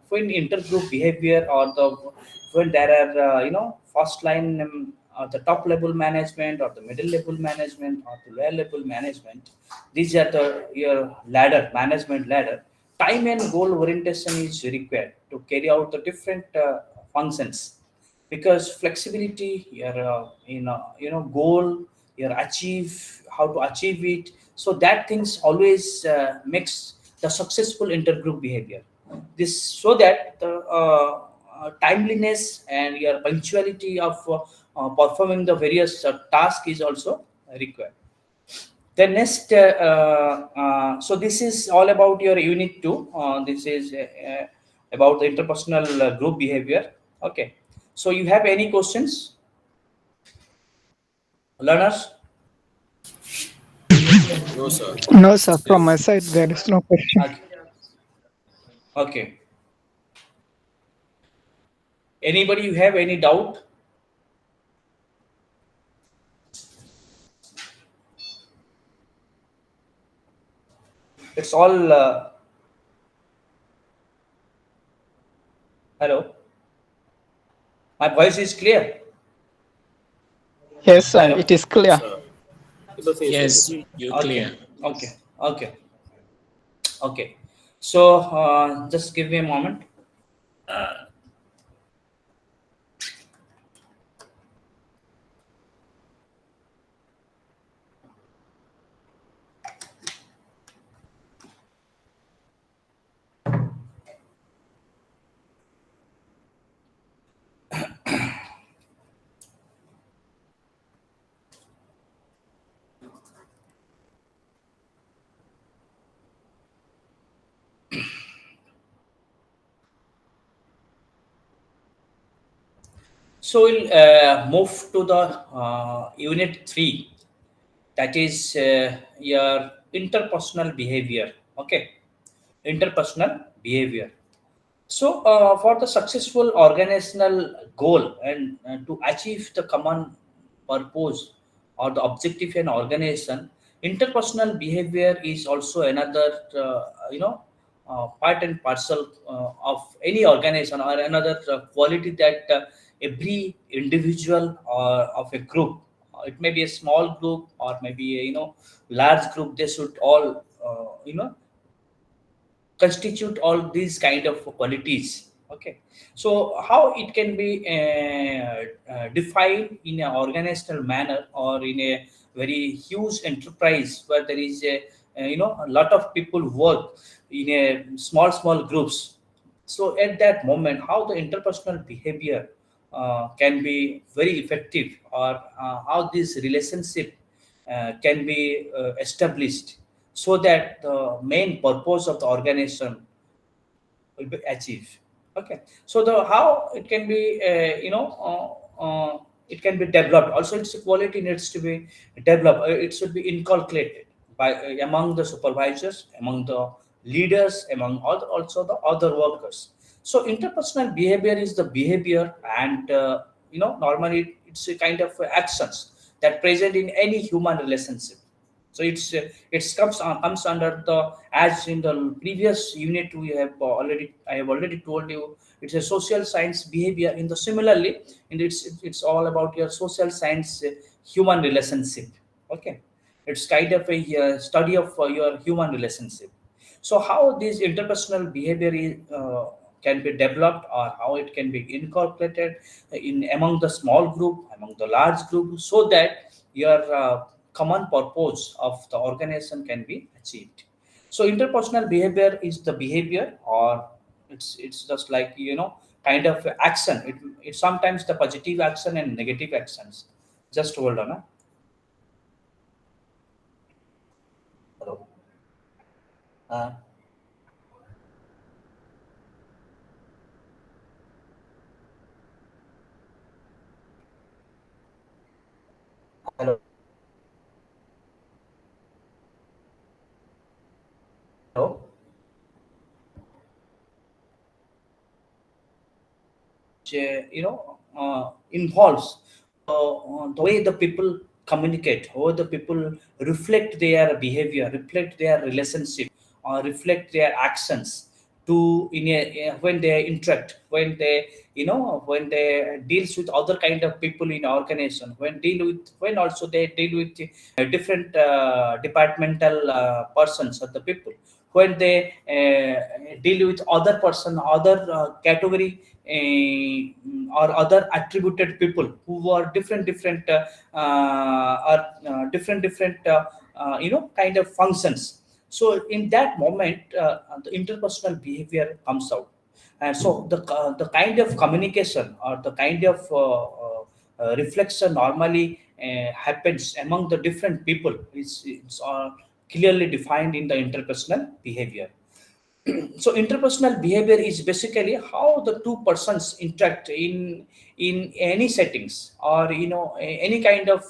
When intergroup behavior or when there are first line, the top level management or the middle level management or the lower level management, these are the your ladder management ladder. Time and goal orientation is required to carry out the different functions, because flexibility your goal, your achieve how to achieve it, so that things always makes the successful intergroup behavior. This so that the timeliness and your punctuality of performing the various task is also required. The next so this is all about your unit 2. This is about the interpersonal group behavior. Okay, so you have any questions, learners? No, sir. No, sir. Still. From my side, there is no question. Okay. Okay, anybody you have any doubt? It's all hello, my voice is clear. Yes, sir. Hello. It is Yes, clear. sir. Everything is okay, Yes, sir. you're Okay, clear. okay, okay, okay. So just give me a moment. So we'll move to the unit 3, that is your interpersonal behavior. Okay, interpersonal behavior. So for the successful organizational goal and to achieve the common purpose or the objective in organization, interpersonal behavior is also another part and parcel of any organization, or another quality that every individual or of a group, it may be a small group or maybe a large group, they should all constitute all these kind of qualities. Okay, so how it can be defined in an organizational manner, or in a very huge enterprise where there is a lot of people work in a small groups. So at that moment, how the interpersonal behavior can be very effective, or how this relationship can be established. so that the main purpose of the organization will be achieved. Okay, so the how it can be it can be developed. Also, its quality needs to be developed. It should be inculcated by among the supervisors, among the leaders, among also the other workers. So interpersonal behavior is the behavior, and normally it's a kind of actions that present in any human relationship. So comes under the, as in the previous unit we have already I have already told you, it's a social science behavior. In the similarly, and it's all about your social science human relationship. Okay, it's kind of a study of your human relationship. So how this interpersonal behavior can be developed, or how it can be incorporated in among the small group, among the large group, so that your common purpose of the organization can be achieved. So interpersonal behavior is the behavior, or it's just like kind of action. It's sometimes the positive action and negative actions. Just hold on. Hello. Uh, Hello. Hello. Involves the way the people communicate, how the people reflect their behavior, reflect their relationship, or reflect their actions to when they interact, when they when they deals with other kind of people in organization, when also they deal with different departmental persons or the people, when they deal with other person, other category, or other attributed people who are different or different kind of functions. So in that moment, the interpersonal behavior comes out. And so the kind of communication, or the kind of reflection normally happens among the different people is clearly defined in the interpersonal behavior. So interpersonal behavior is basically how the two persons interact in any settings, or any kind of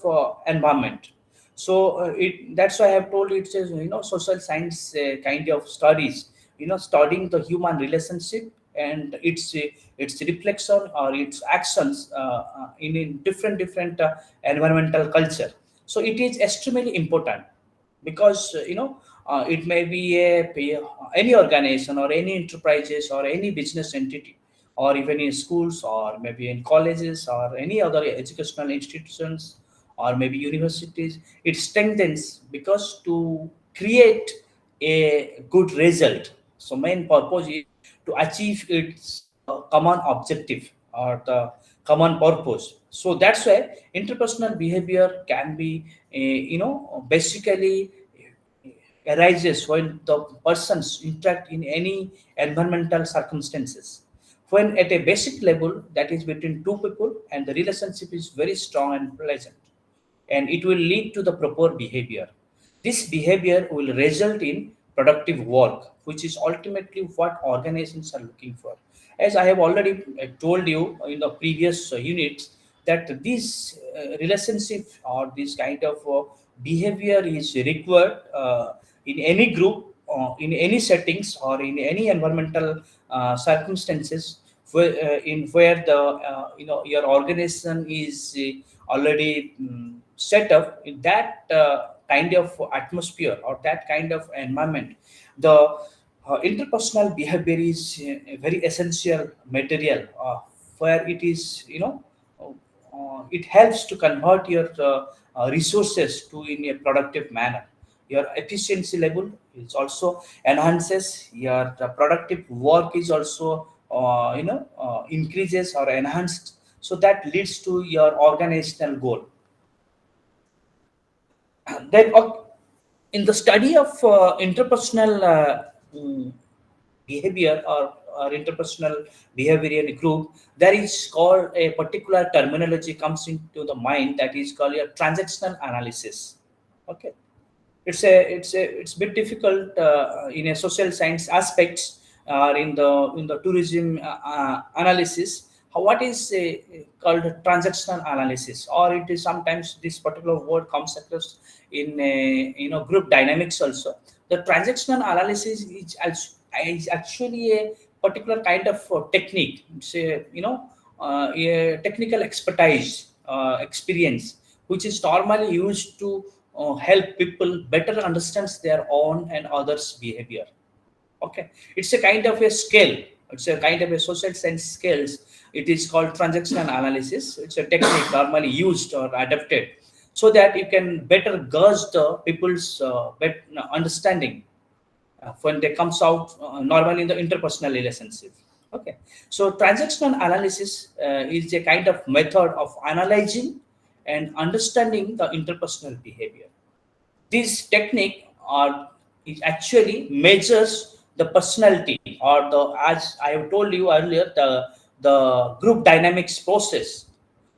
environment. So that's why I have told you, it says social science kind of studies, studying the human relationship and its reflection or its actions in different environmental culture. So it is extremely important, because it may be any organization or any enterprises or any business entity, or even in schools, or maybe in colleges, or any other educational institutions, or maybe universities. It strengthens because to create a good result. So main purpose is to achieve its common objective, or the common purpose. So that's why interpersonal behavior can be basically arises when the persons interact in any environmental circumstances. When at a basic level, that is between two people, and the relationship is very strong and pleasant, and it will lead to the proper behavior. This behavior will result in productive work, which is ultimately what organizations are looking for. As I have already told you in the previous units, that this relationship, or this kind of behavior is required in any group, in any settings, or in any environmental circumstances, where the your organization is already set up in that kind of atmosphere, or that kind of environment. The interpersonal behavior is a very essential material, where it is it helps to convert your resources to in a productive manner. Your efficiency level is also enhances, your productive work is also increases or enhanced, so that leads to your organizational goal. Then in the study of interpersonal behavior, or interpersonal behavior in a group, there is called a particular terminology comes into the mind, that is called a transactional analysis. Okay, it's a bit difficult in a social science aspects or in the tourism analysis. What is called transactional analysis, or it is sometimes this particular word comes across in group dynamics also. The transactional analysis is actually a particular kind of technique. It's a technical expertise experience which is normally used to help people better understand their own and others behavior. Okay, it's a kind of a skill, it's a kind of a social science skills. It is called transactional analysis. It's a technique normally used or adapted so that you can better gauge the people's understanding when they comes out normally in the interpersonal relationship. Okay, so transactional analysis is a kind of method of analyzing and understanding the interpersonal behavior. This technique it actually measures the personality, or the, as I have told you earlier, the group dynamics process,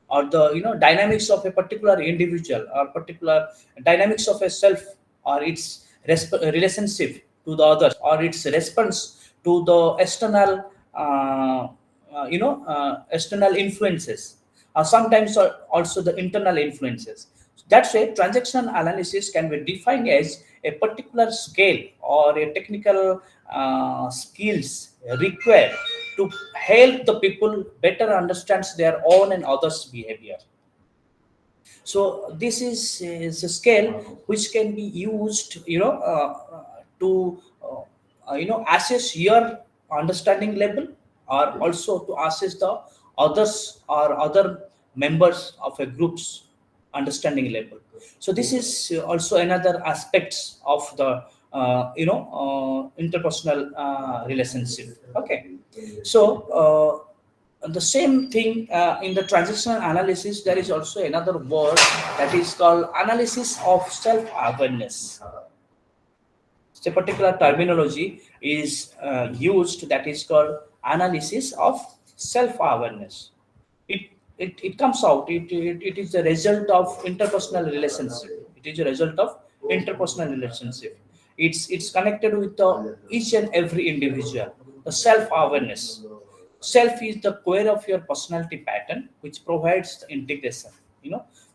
or the dynamics of a particular individual, or particular dynamics of a self, or its relationship to the others, or its response to the external external influences, or sometimes also the internal influences. That's why transactional analysis can be defined as a particular scale or a technical skills required to help the people better understand their own and others behavior. So this is a scale which can be used to assess your understanding level, or also to assess the others or other members of a group's understanding level. So this is also another aspects of the interpersonal relationship. Okay, so the same thing in the transactional analysis, there is also another word that is called analysis of self-awareness. So a particular terminology is used that is called analysis of self-awareness. It comes out, it is the result of interpersonal relationship. It is a result of interpersonal relationship. It's connected with the each and every individual. The self-awareness. Self is the core of your personality pattern, which provides the integration.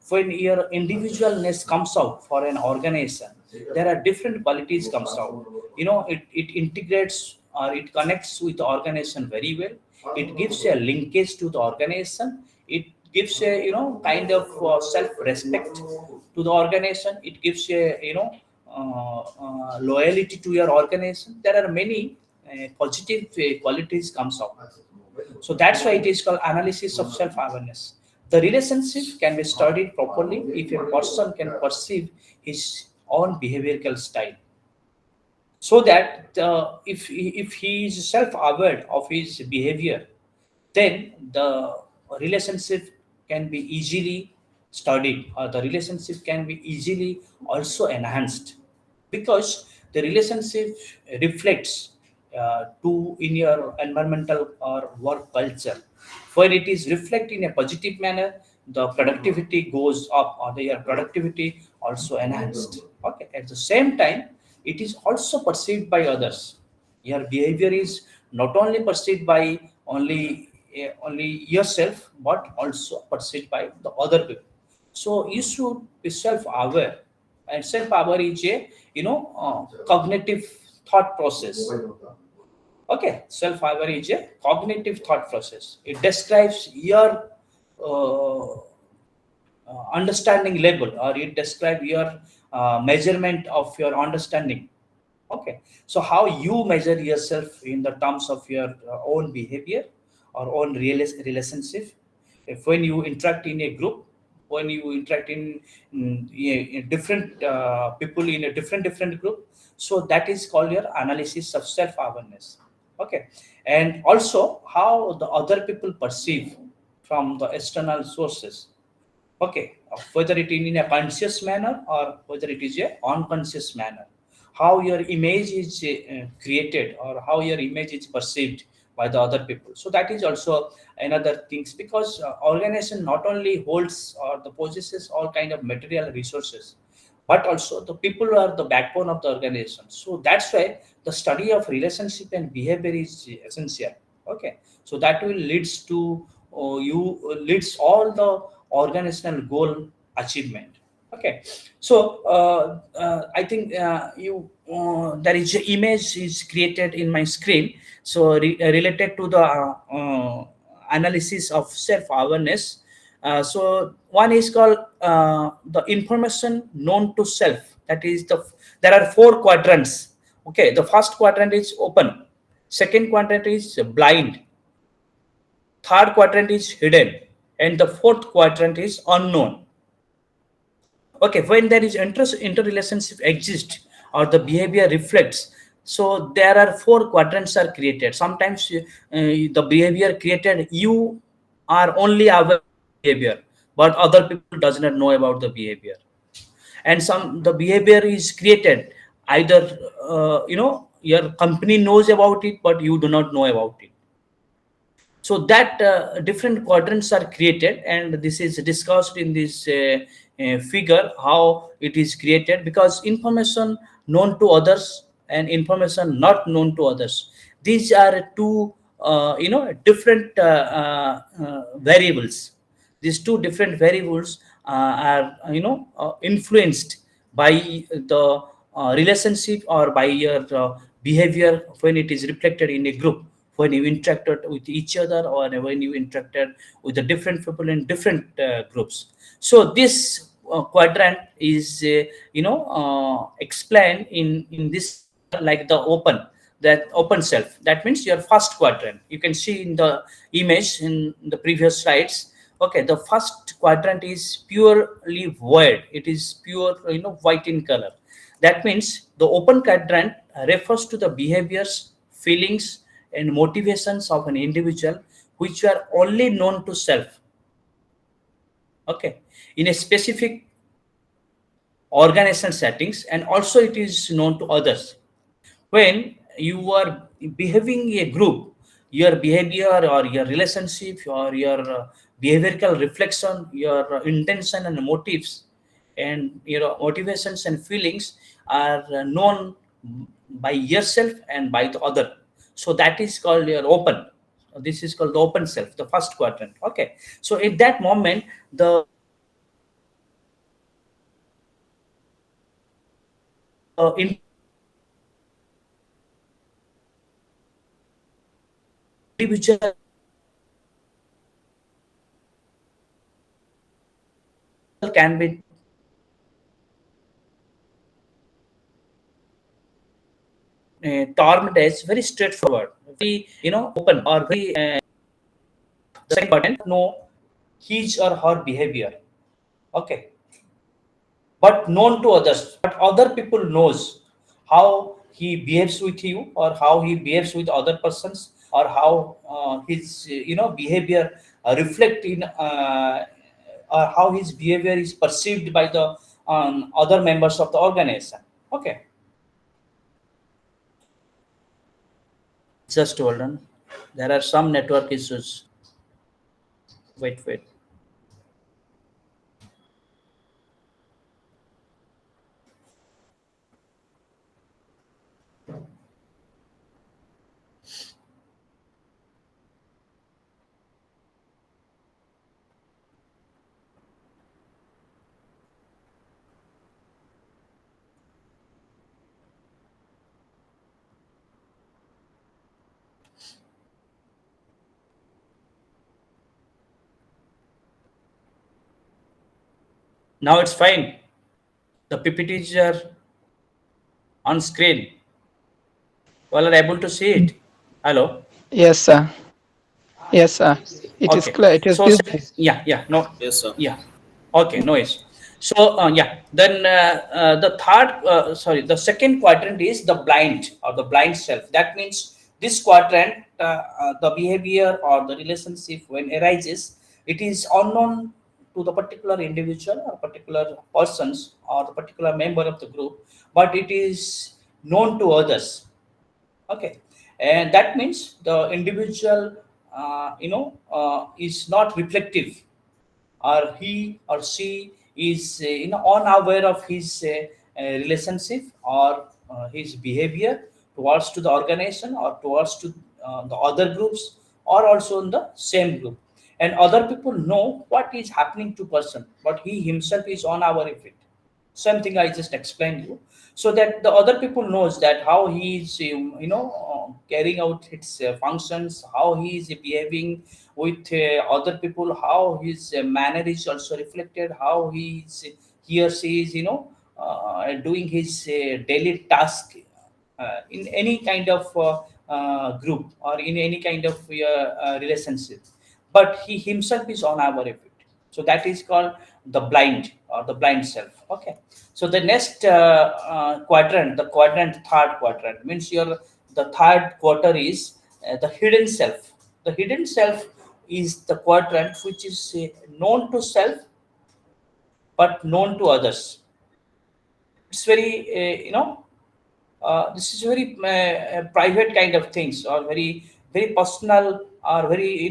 When your individualness comes out for an organization, there are different qualities comes out. It integrates, or it connects with the organization very well. It gives a linkage to the organization. It gives a kind of self-respect to the organization. It gives a loyalty to your organization. There are many positive qualities comes out. So that's why it is called analysis of self-awareness. The relationship can be studied properly if a person can perceive his own behavioral style, so that if he is self-aware of his behavior, then the relationship can be easily studied, or the relationship can be easily also enhanced, because the relationship reflects to in your environmental or work culture. When it is reflected in a positive manner, the productivity goes up, or the your productivity also enhanced. Okay, at the same time, it is also perceived by others. Your behavior is not only perceived by only yourself, but also perceived by the other people. So you should be self-aware, and self-aware is a cognitive thought process. Okay, self-aware is a cognitive thought process. It describes your understanding level, or it describes your measurement of your understanding. Okay, so how you measure yourself in the terms of your own behavior or own relationship. If when you interact in a group, when you interact in different people in a different group, so that is called your analysis of self awareness. Okay, and also how the other people perceive from the external sources. Okay, whether it in a conscious manner or whether it is a unconscious manner, how your image is created, or how your image is perceived by the other people. So that is also another things, because organization not only holds or the possesses all kind of material resources, but also the people are the backbone of the organization. So that's why the study of relationship and behavior is essential. Okay, so that will leads to you leads all the organizational goal achievement. Okay, so I think there is an image is created in my screen. So related to the analysis of self awareness. So one is called the information known to self. That is there are four quadrants. Okay, the first quadrant is open, second quadrant is blind, third quadrant is hidden, and the fourth quadrant is unknown. Okay, when there is interrelationship exists or the behavior reflects, so there are four quadrants are created. Sometimes the behavior created, you are only aware of the behavior, but other people does not know about the behavior. And some the behavior is created either your company knows about it but you do not know about it. So that different quadrants are created, and this is discussed in this figure how it is created, because information known to others and information not known to others, these are two different variables. These two different variables are influenced by the relationship or by your behavior when it is reflected in a group, when you interacted with each other or when you interacted with the different people in different groups. So this quadrant is explained in this figure like the open, that open self. That means your first quadrant. You can see in the image in the previous slides. Okay, the first quadrant is purely void. It is pure, white in color. That means the open quadrant refers to the behaviors, feelings, and motivations of an individual which are only known to self. Okay, in a specific organization settings, and also it is known to others. When you are behaving a group, your behavior or your relationship or your behavioral reflection, your intention and motives and your motivations and feelings are known by yourself and by the other. So that is called your open. This is called the open self, the first quadrant. Okay, so at that moment the individual can be termed as very straightforward, very open, or very the second button know his or her behavior. Okay, but known to others, but other people knows how he behaves with you or how he behaves with other persons, or how his behavior reflect in or how his behavior is perceived by the other members of the organization. Okay, just hold on. There are some network issues. Wait. Now it's fine. The PPTs are on screen. All are able to see it. Hello. Yes, sir. Yes, sir. It is Okay. clear. It is So visible. yeah, no, Yes, sir. yeah. Okay, no issue. So yeah, then the second quadrant is the blind or the blind self. That means this quadrant, the behavior or the relationship when arises, it is unknown to the particular individual or particular persons or the particular member of the group, but it is known to others. Okay, and that means the individual is not reflective, or he or she is unaware of his relationship or his behavior towards to the organization or towards to the other groups or also in the same group, and other people know what is happening to person, but he himself is unaware of it. Same thing I just explained you, so that the other people knows that how he is carrying out its functions, how he is behaving with other people, how his manner is also reflected, how he or she is doing his daily task in any kind of group or in any kind of relationship, but he himself is unaware of it. So that is called the blind or the blind self. Okay. So the next quadrant, the quadrant, third quadrant, means your the third quarter is the hidden self. The hidden self is the quadrant which is known to self but known to others. It's very this is very private kind of things, or very personal, or very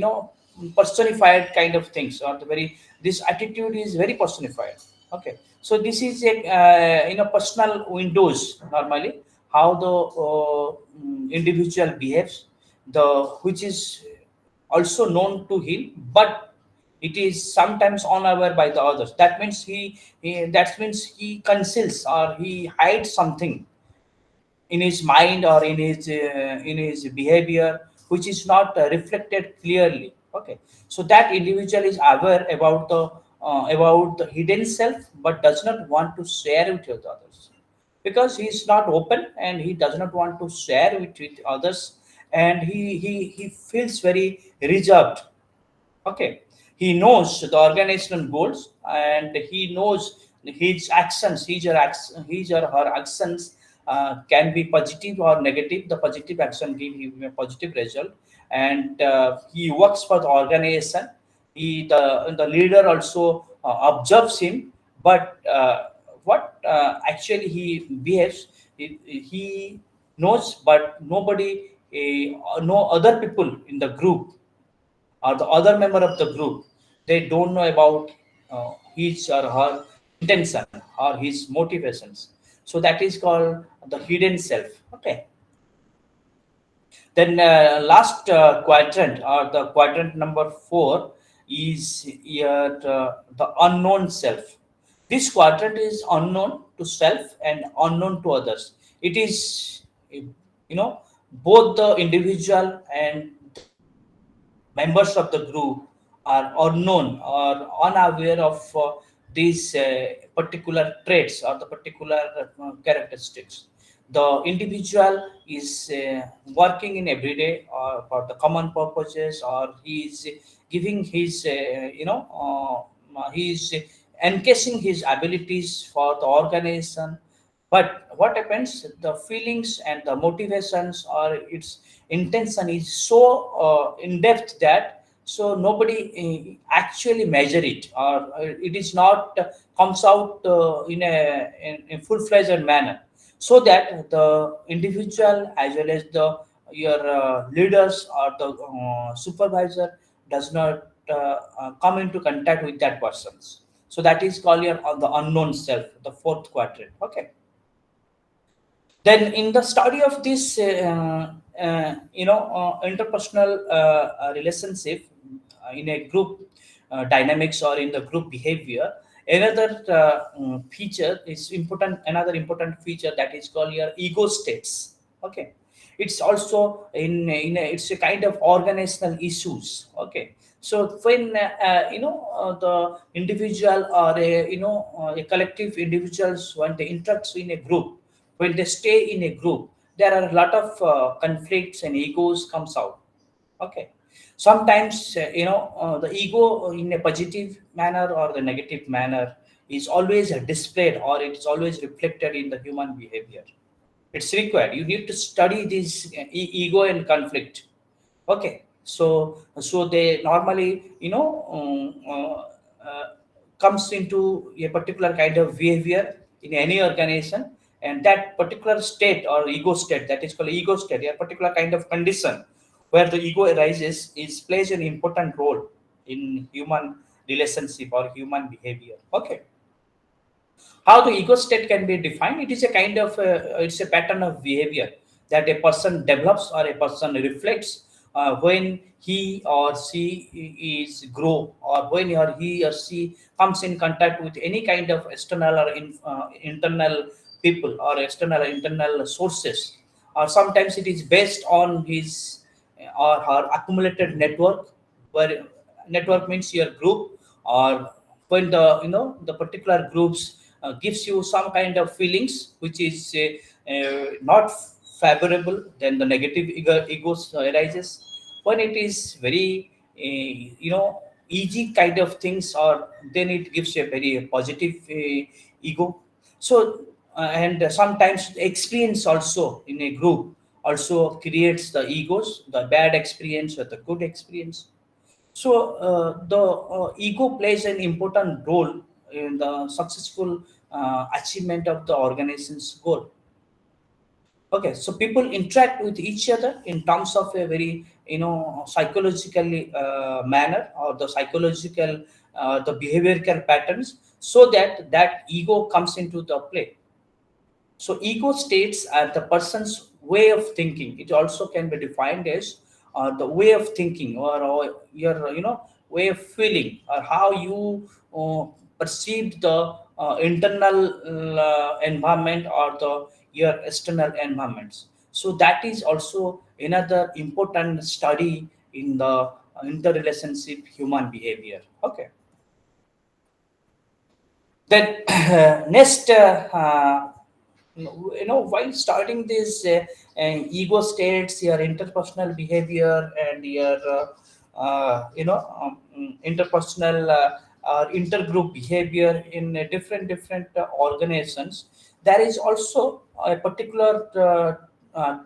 personified kind of things, or the very, this attitude is very personified. Okay. So this is a personal windows normally, how the individual behaves, the which is also known to him, but it is sometimes unaware by the others. That means that means he conceals or he hides something in his mind or in his behavior, which is not reflected clearly. Okay. So that individual is aware about the hidden self, but does not want to share it with others, because he is not open and he does not want to share it with others, and he feels very reserved. Okay. He knows the organizational goals, and he knows his actions, his or her actions can be positive or negative. The positive action give him a positive result, and he works for the organization. The leader also observes him, but what actually he behaves, he knows, but nobody, no other people in the group or the other member of the group, they don't know about his or her intention or his motivations. So that is called the hidden self. Okay. Then last quadrant, or the quadrant number 4, is your the unknown self. This quadrant is unknown to self and unknown to others. It is both the individual and the members of the group are unknown or unaware of these particular traits or the particular characteristics. The individual is working in everyday or for the common purposes, or he is giving his he is encasing his abilities for the organization. But what happens, the feelings and the motivations or its intention is so in depth that so nobody actually measure it, or it is not comes out in full-fledged manner, so that the individual as well as the your leaders or the supervisor does not come into contact with that persons. So that is called your the unknown self, the fourth quadrant. Okay. Then in the study of this interpersonal relationship in a group dynamics or in the group behavior, another feature is important, another important feature, that is called your ego states. Okay. It's also it's a kind of organizational issues. Okay. So when the individual or a collective individuals, when they interact in a group, when they stay in a group, there are a lot of conflicts and egos comes out. Okay. Sometimes the ego in a positive manner or the negative manner is always displayed, or it's always reflected in the human behavior. It's required, you need to study this ego and conflict. Okay. So they normally comes into a particular kind of behavior in any organization, and that particular state or ego state, that is called ego state, a particular kind of condition where the ego arises, is plays an important role in human relationship or human behavior. Okay. How the ego state can be defined? It is a kind of it's a pattern of behavior that a person develops or a person reflects when he or she is grow, or when he or she comes in contact with any kind of external or internal people, or external or internal sources, or sometimes it is based on his or her accumulated network, where network means your group, or when the particular groups gives you some kind of feelings which is not favorable, then the negative egos arises. When it is very easy kind of things, or then it gives a very positive ego. So and sometimes the experience also in a group also creates the egos, the bad experience or the good experience. So the ego plays an important role in the successful achievement of the organization's goal. Okay, so people interact with each other in terms of a very psychologically manner, or the psychological the behavioral patterns, so that that ego comes into the play. So ego states are the person's way of thinking. It also can be defined as the way of thinking, or your way of feeling, or how you perceive the internal environment, or the your external environments. So that is also another important study in the interrelationship human behavior. Okay. Then next, while starting this ego states, your interpersonal behavior, and your interpersonal or intergroup behavior in different organizations, there is also a particular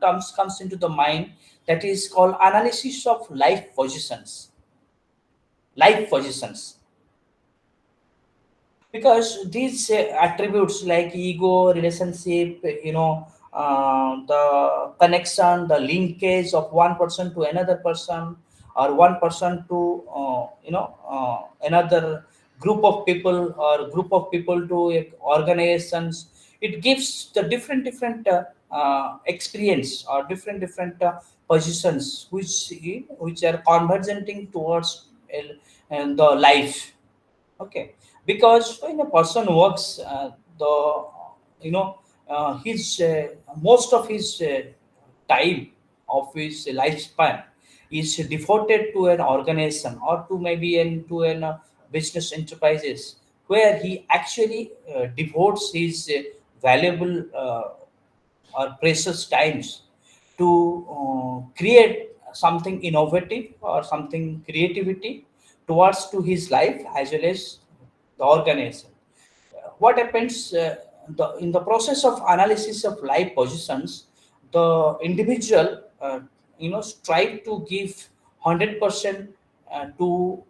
terms comes into the mind, that is called analysis of life positions. Life positions, because these attributes like ego, relationship, the connection, the linkage of one person to another person, or one person to another group of people, or group of people to organizations, it gives the different experience, or different positions which are converging towards the life. Okay, because when a person works, the his most of his time of his lifespan is devoted to an organization, or to maybe into an business enterprises, where he actually devotes his valuable or precious times to create something innovative, or something creativity towards to his life, as well as the organization. What happens in the process of analysis of life positions, the individual strive to give 100% to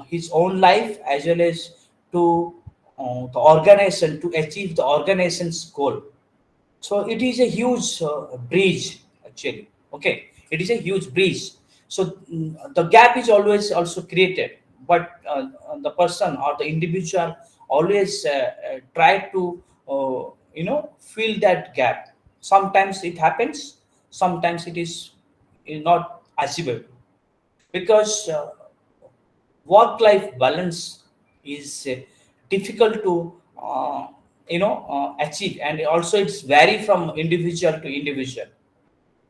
his own life, as well as to the organization, to achieve the organization's goal. So it is a huge bridge, actually. Okay, it is a huge bridge. So the gap is always also created, but the person or the individual always try to fill that gap. Sometimes it happens, sometimes it is not achievable, because work-life balance is difficult to achieve, and also it's vary from individual to individual.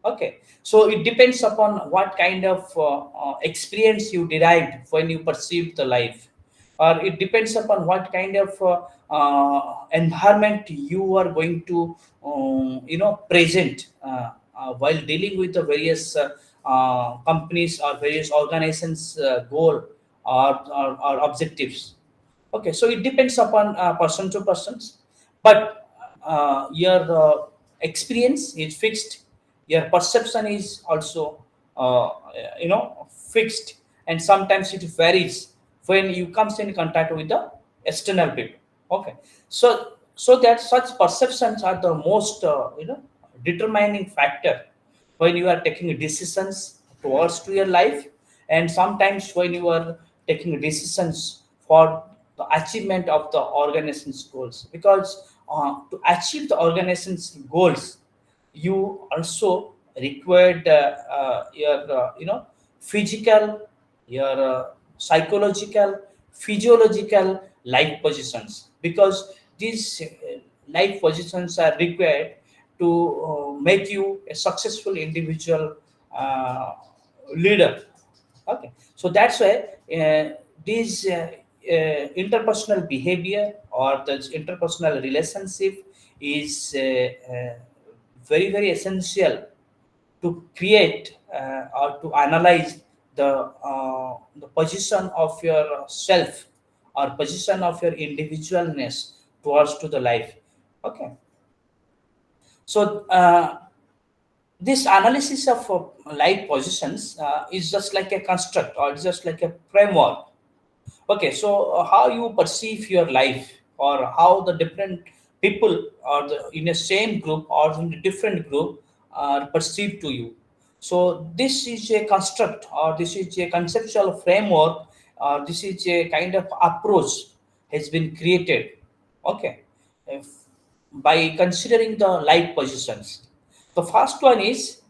Okay, so it depends upon what kind of experience you derived when you perceive the life, or it depends upon what kind of environment you are going to present while dealing with the various companies or various organizations goal, or objectives. Okay, so it depends upon person to persons, but your experience is fixed, your perception is also fixed, and sometimes it varies when you comes in contact with the external people. Okay, so that such perceptions are the most determining factor when you are taking decisions towards to your life, and sometimes when you are taking decisions for the achievement of the organization's goals. Because to achieve the organization's goals, you also required your physical, your psychological, physiological life positions, because these life positions are required to make you a successful individual uh, leader. Okay, so that's why these interpersonal behavior or the interpersonal relationship is very essential to create or to analyze the position of your self or position of your individualness towards to the life. Okay, so this analysis of life positions is just like a construct or it's just like a framework. Okay, so how you perceive your life, or how the different people or in a same group or in a different group are perceived to you. So this is a construct, or this is a conceptual framework, or this is a kind of approach has been created. Okay, if, by considering the life positions. The first one is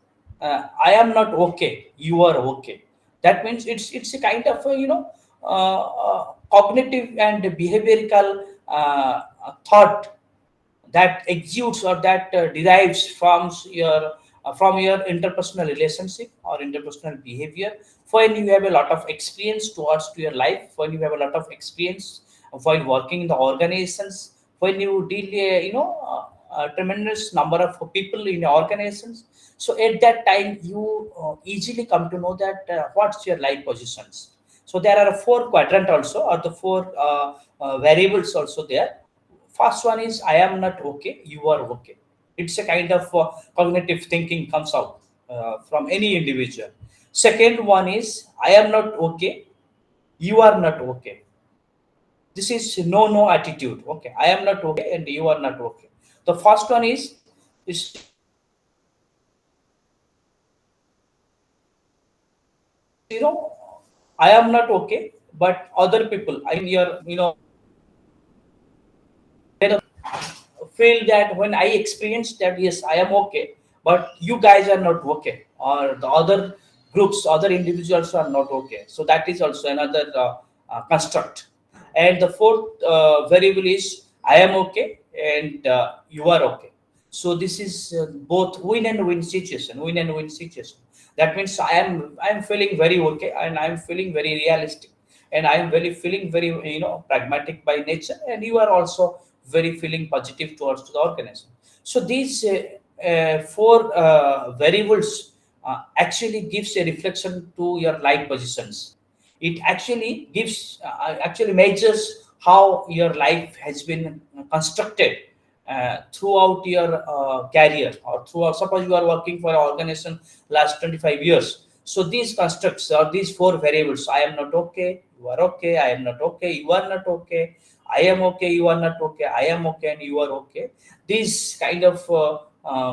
I am not okay, you are okay. That means it's a kind of cognitive and behavioral thought that exudes or that derives from your interpersonal relationship or interpersonal behavior. When you have a lot of experience towards to your life, when you have a lot of experience while working in the organizations, when you deal a tremendous number of people in organizations, so at that time you easily come to know that what's your life positions. So there are four quadrant also, or the four variables also there. First one is I am not okay, you are okay. It's a kind of cognitive thinking comes out from any individual. Second one is I am not okay, you are not okay. This is no attitude. Okay, I am not okay and you are not okay. The first one is I am not okay, but other people, I mean your feel that when I experienced that, yes, I am okay, but you guys are not okay, or the other groups, other individuals are not okay. So that is also another construct. And the fourth variable is I am okay and you are okay. So this is both win and win situation, win and win situation. That means I am feeling very okay and I am feeling very realistic, and I am very feeling very pragmatic by nature, and you are also very feeling positive towards the organism. So these four variables actually gives a reflection to your life positions. It actually gives actually measures how your life has been constructed throughout your career, or throughout, suppose you are working for an organization last 25 years. So these constructs or these four variables, I am not okay, you are okay, I am not okay, you are not okay, I am okay, you are not okay, I am okay, and you are okay. These kind of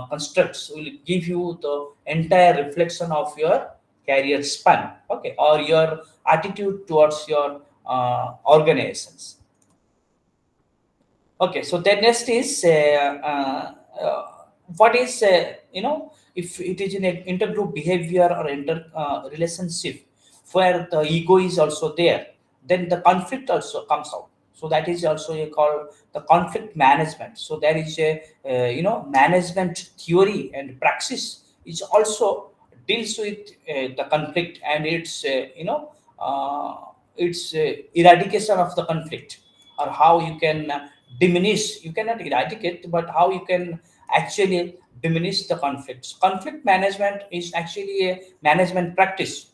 constructs will give you the entire reflection of your career span, okay, or your attitude towards your organizations. Okay, so then next is what is if it is in an intergroup behavior or inter relationship where the ego is also there, then the conflict also comes out. So that is also called the conflict management. So there is a management theory and praxis is also deals with the conflict and its eradication of the conflict, or how you can diminish, you cannot eradicate, but how you can actually diminish the conflicts. Conflict management is actually a management practice,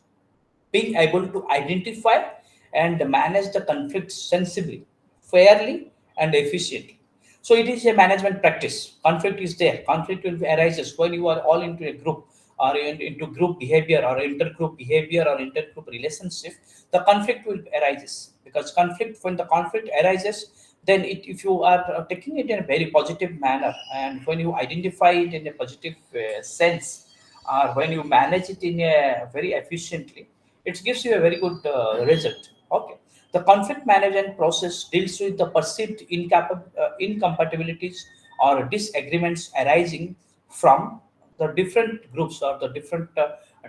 being able to identify and manage the conflicts sensibly, fairly, and efficiently. So it is a management practice. Conflict is there. Conflict will arises when you are all into a group, or into group behavior or intergroup behavior or intergroup relationship. The conflict will arises, because conflict, when the conflict arises, then if you are taking it in a very positive manner, and when you identify it in a positive sense, or when you manage it in a very efficiently, it gives you a very good result. Okay, The conflict management process deals with the perceived incompatibilities or disagreements arising from the different groups or the different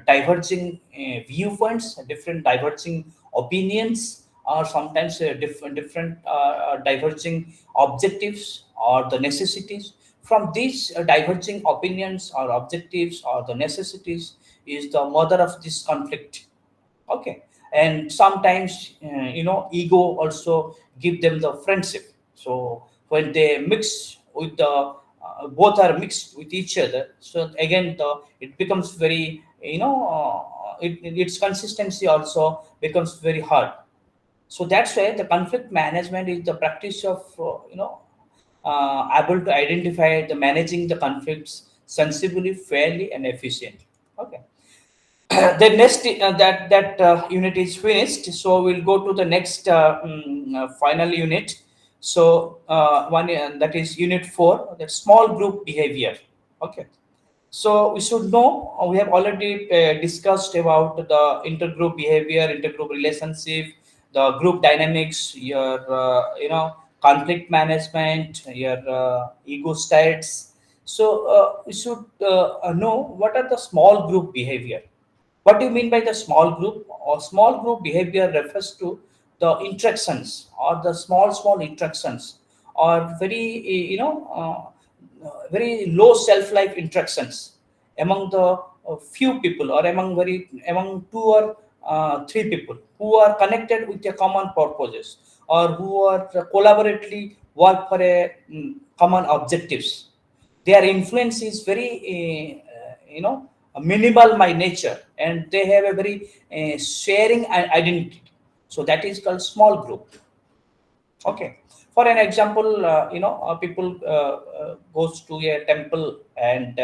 diverging viewpoints, different diverging opinions, or sometimes different diverging objectives or the necessities. From these diverging opinions or objectives or the necessities is the mother of this conflict. Okay. And sometimes ego also give them the friendship. So when they mix with the both are mixed with each other, so again it becomes very its consistency also becomes very hard. So that's why the conflict management is the practice of able to identify the managing the conflicts sensibly, fairly, and efficiently. Okay. The next that unit is finished, so we'll go to the next final unit. So one that is unit 4, that small group behavior. Okay. So we should know, we have already discussed about the intergroup behavior, intergroup relationship, the group dynamics, your conflict management, your ego states. So we should know what are the small group behavior. What do you mean by the small group? Or small group behavior refers to the interactions or the small interactions or very very low self-life interactions among the few people, or among two or three people who are connected with a common purposes, or who are collaboratively work for a common objectives. Their influence is very minimal by nature, and they have a very sharing identity. So that is called small group. Okay. For an example, people goes to a temple, and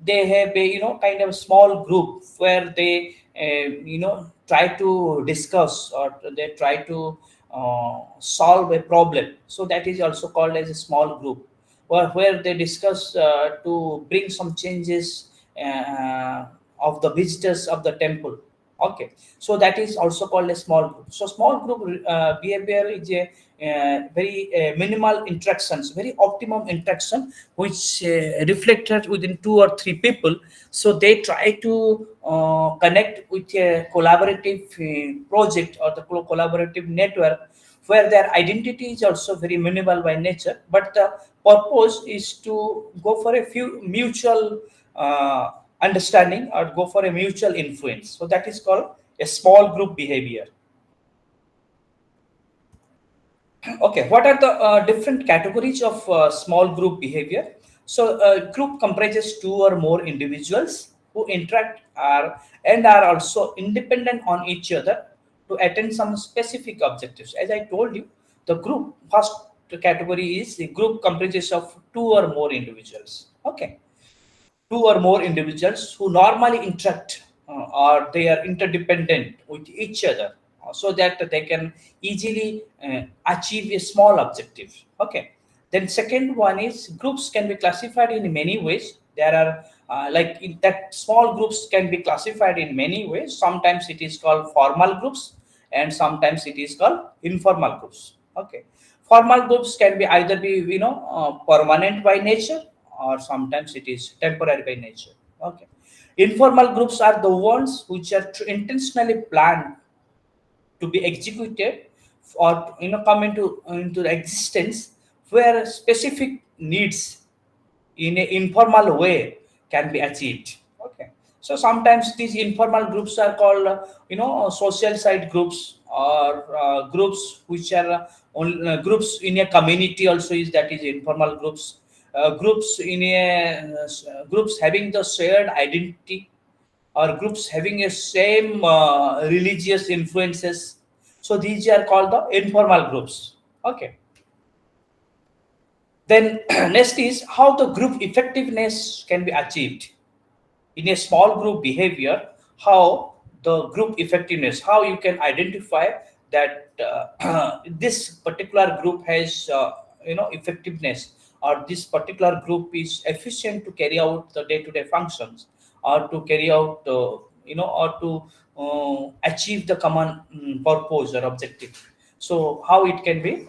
they have a kind of small group where they try to discuss, or they try to solve a problem. So that is also called as a small group, where they discuss to bring some changes of the visitors of the temple. Okay. So that is also called a small group. So small group behavior is a very minimal interactions, very optimum interaction, which reflected within two or three people. So they try to connect with a collaborative project or the collaborative network, where their identity is also very minimal by nature, but the purpose is to go for a few mutual understanding, or go for a mutual influence. So that is called a small group behavior. Okay, what are the different categories of small group behavior? So, group comprises two or more individuals who interact and are also independent on each other to attain some specific objectives. As I told you, the group first category is the group comprises of two or more individuals. Okay, two or more individuals who normally interact or they are interdependent with each other, so that they can easily achieve a small objective. Okay. Then second one is groups can be classified in many ways. There are like in that small groups can be classified in many ways. Sometimes it is called formal groups, and sometimes it is called informal groups. Okay. Formal groups can be either be permanent by nature, or sometimes it is temporary by nature. Okay. Informal groups are the ones which are intentionally planned to be executed, or come into existence, where specific needs in an informal way can be achieved. Okay. So sometimes these informal groups are called social side groups, or groups which are groups in a community also, is that is informal groups. Groups in a groups having the shared identity, or groups having a same religious influences. So these are called the informal groups. Okay. Then next is how the group effectiveness can be achieved in a small group behavior. How the group effectiveness, how you can identify that this particular group has effectiveness, or this particular group is efficient to carry out the day-to-day functions, or to carry out or to achieve the common purpose or objective. So how it can be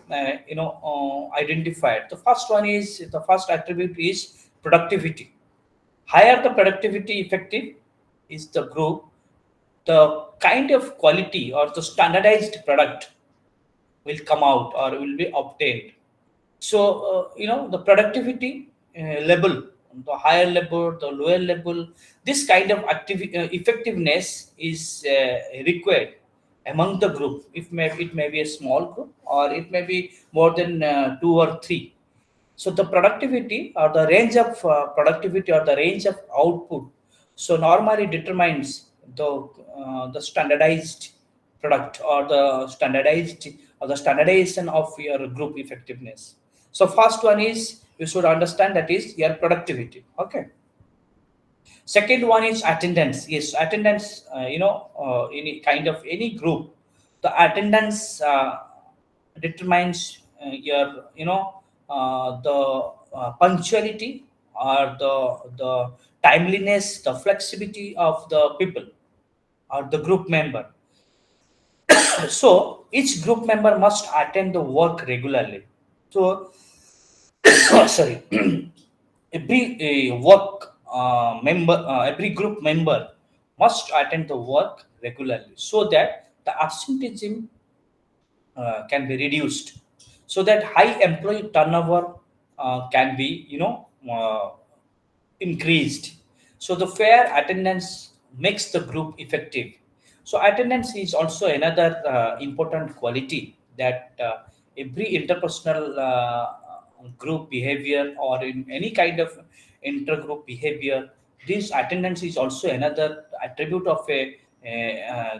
identified? The first attribute is productivity. Higher the productivity effective is the group, the kind of quality or the standardized product will come out or will be obtained. So the productivity level, the higher level, the lower level, this kind of effectiveness is required among the group. If it may be a small group or it may be more than two or three. So the productivity or the range of productivity or the range of output so normally determines the standardized product or the standardization of your group effectiveness. So first one is you should understand that is your productivity. Okay. Second one is attendance. Yes, attendance. Any kind of any group, the attendance determines your the punctuality or the timeliness, the flexibility of the people or the group member. So each group member must attend the work regularly. So sorry, every group member must attend the work regularly so that the absenteeism can be reduced, so that high employee turnover can be increased. So the fair attendance makes the group effective. So attendance is also another important quality that every interpersonal group behavior or in any kind of intergroup behavior, this attendance is also another attribute of a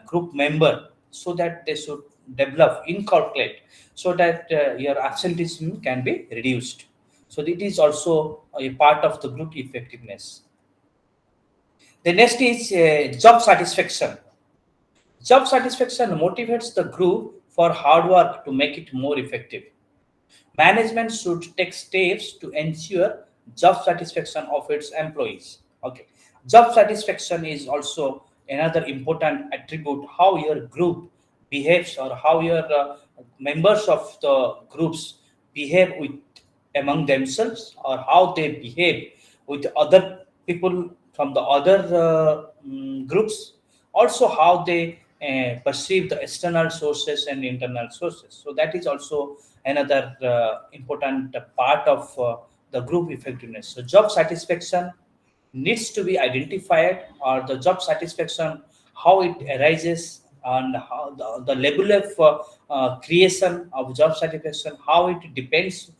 group member, so that they should develop, inculcate, so that your absenteeism can be reduced. So it is also a part of the group effectiveness. The next is job satisfaction. Job satisfaction motivates the group for hard work to make it more effective. Management should take steps to ensure job satisfaction of its employees. Okay. Job satisfaction is also another important attribute how your group behaves or how your members of the groups behave with among themselves or how they behave with other people from the other groups, also how they perceive the external sources and internal sources. So that is also another important part of the group effectiveness. So job satisfaction needs to be identified, or the job satisfaction, how it arises and how the level of creation of job satisfaction, how it depends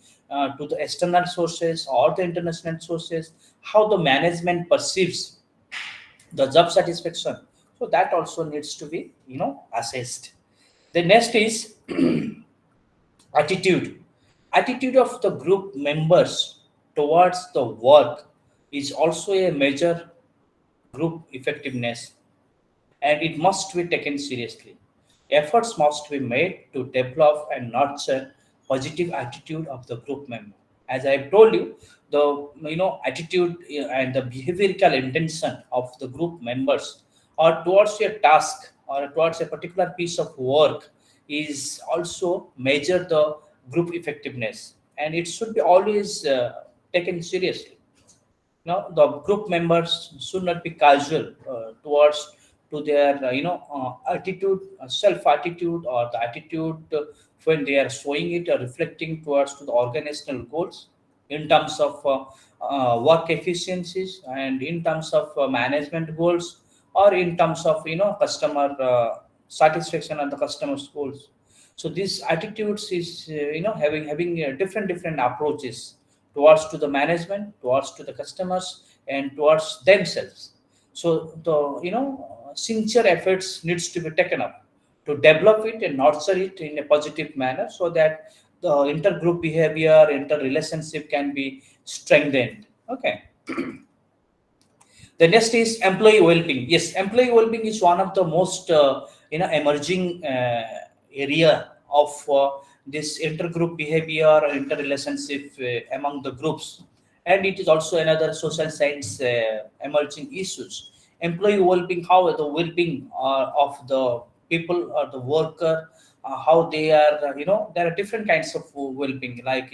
to the external sources or the international sources, how the management perceives the job satisfaction. So that also needs to be assessed. The next is attitude. Attitude of the group members towards the work is also a major group effectiveness, and it must be taken seriously. Efforts must be made to develop and nurture positive attitude of the group member. As I have told you, the attitude and the behavioral intention of the group members or towards your task or towards a particular piece of work is also measure the group effectiveness, and it should be always taken seriously. The group members should not be casual towards to their attitude, self attitude, or the attitude when they are showing it or reflecting towards to the organizational goals in terms of work efficiencies and in terms of management goals or in terms of customer satisfaction and the customer's goals. So these attitudes is having different approaches towards to the management, towards to the customers, and towards themselves. So the sincere efforts needs to be taken up to develop it and nurture it in a positive manner, so that the intergroup behavior, interrelationship can be strengthened. Okay. The next is employee well-being. Yes, employee well-being is one of the most emerging area of this intergroup behavior or interrelationship among the groups, and it is also another social science emerging issues. Employee well-being, how the well-being of the people or the worker how they are, there are different kinds of well-being, like,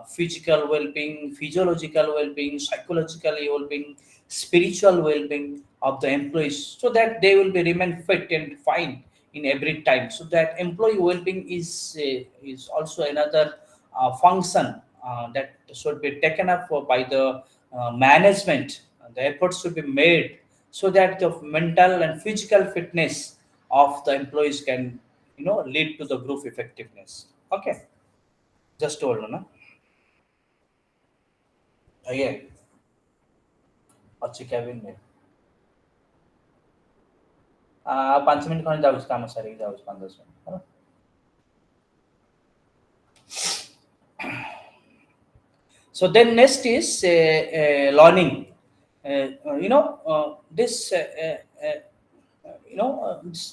physical well-being, physiological well-being, psychologically well-being, spiritual well-being of the employees, so that they will be remain fit and fine in every time. So that employee well-being is also another function that should be taken up by the management. The efforts should be made so that the mental and physical fitness of the employees can, lead to the group effectiveness. Okay, just hold on. Yeah, अच्छी cabin में 5 minute खंड जाऊँ काम सारी जाऊँ 5-10 minute. So then next is learning. This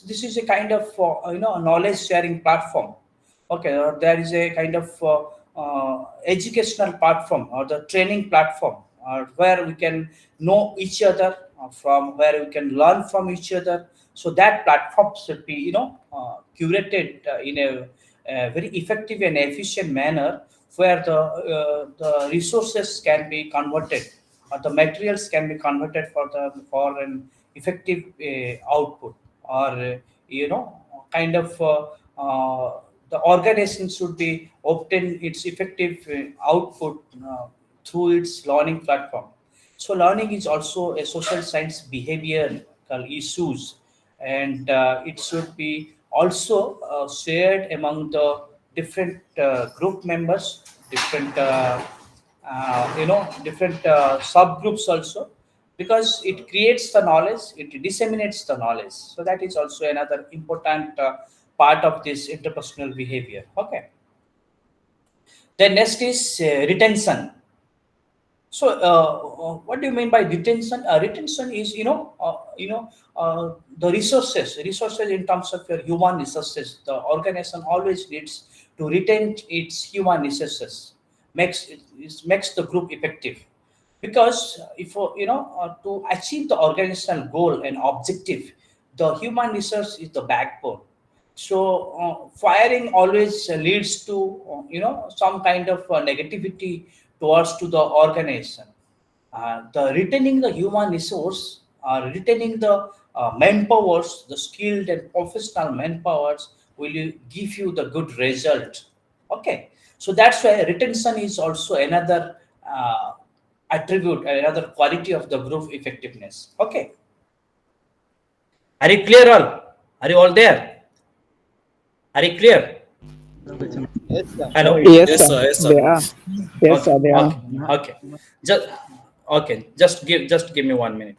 this is a kind of a knowledge sharing platform. Okay, there is a kind of educational platform or the training platform, where we can know each other, from where we can learn from each other. So that platform should be, curated in a very effective and efficient manner, where the resources can be converted, or the materials can be converted for an effective output, or kind of the organization should be obtain its effective output through its learning platform. So learning is also a social science behavioral issues, and it should be also shared among the different group members, different different subgroups also, because it creates the knowledge, it disseminates the knowledge. So that is also another important part of this interpersonal behavior. Okay, then next is retention. So, what do you mean by retention? Retention is, the resources in terms of your human resources. The organization always needs to retain its human resources, makes the group effective. Because if to achieve the organizational goal and objective, the human resource is the backbone. So firing always leads to some kind of negativity towards to the organization. The retaining the human resource, retaining the manpowers, the skilled and professional manpowers will give you the good result. Okay, so that's why retention is also another attribute, another quality of the group effectiveness. Okay, are you clear all? Are you all there? Are you clear? Yes, sir. Hello. Yes, Yes, sir. sir. Yes, sir. They are. Yes, Okay. sir. They are. Okay. Okay. Just okay. Just give me 1 minute.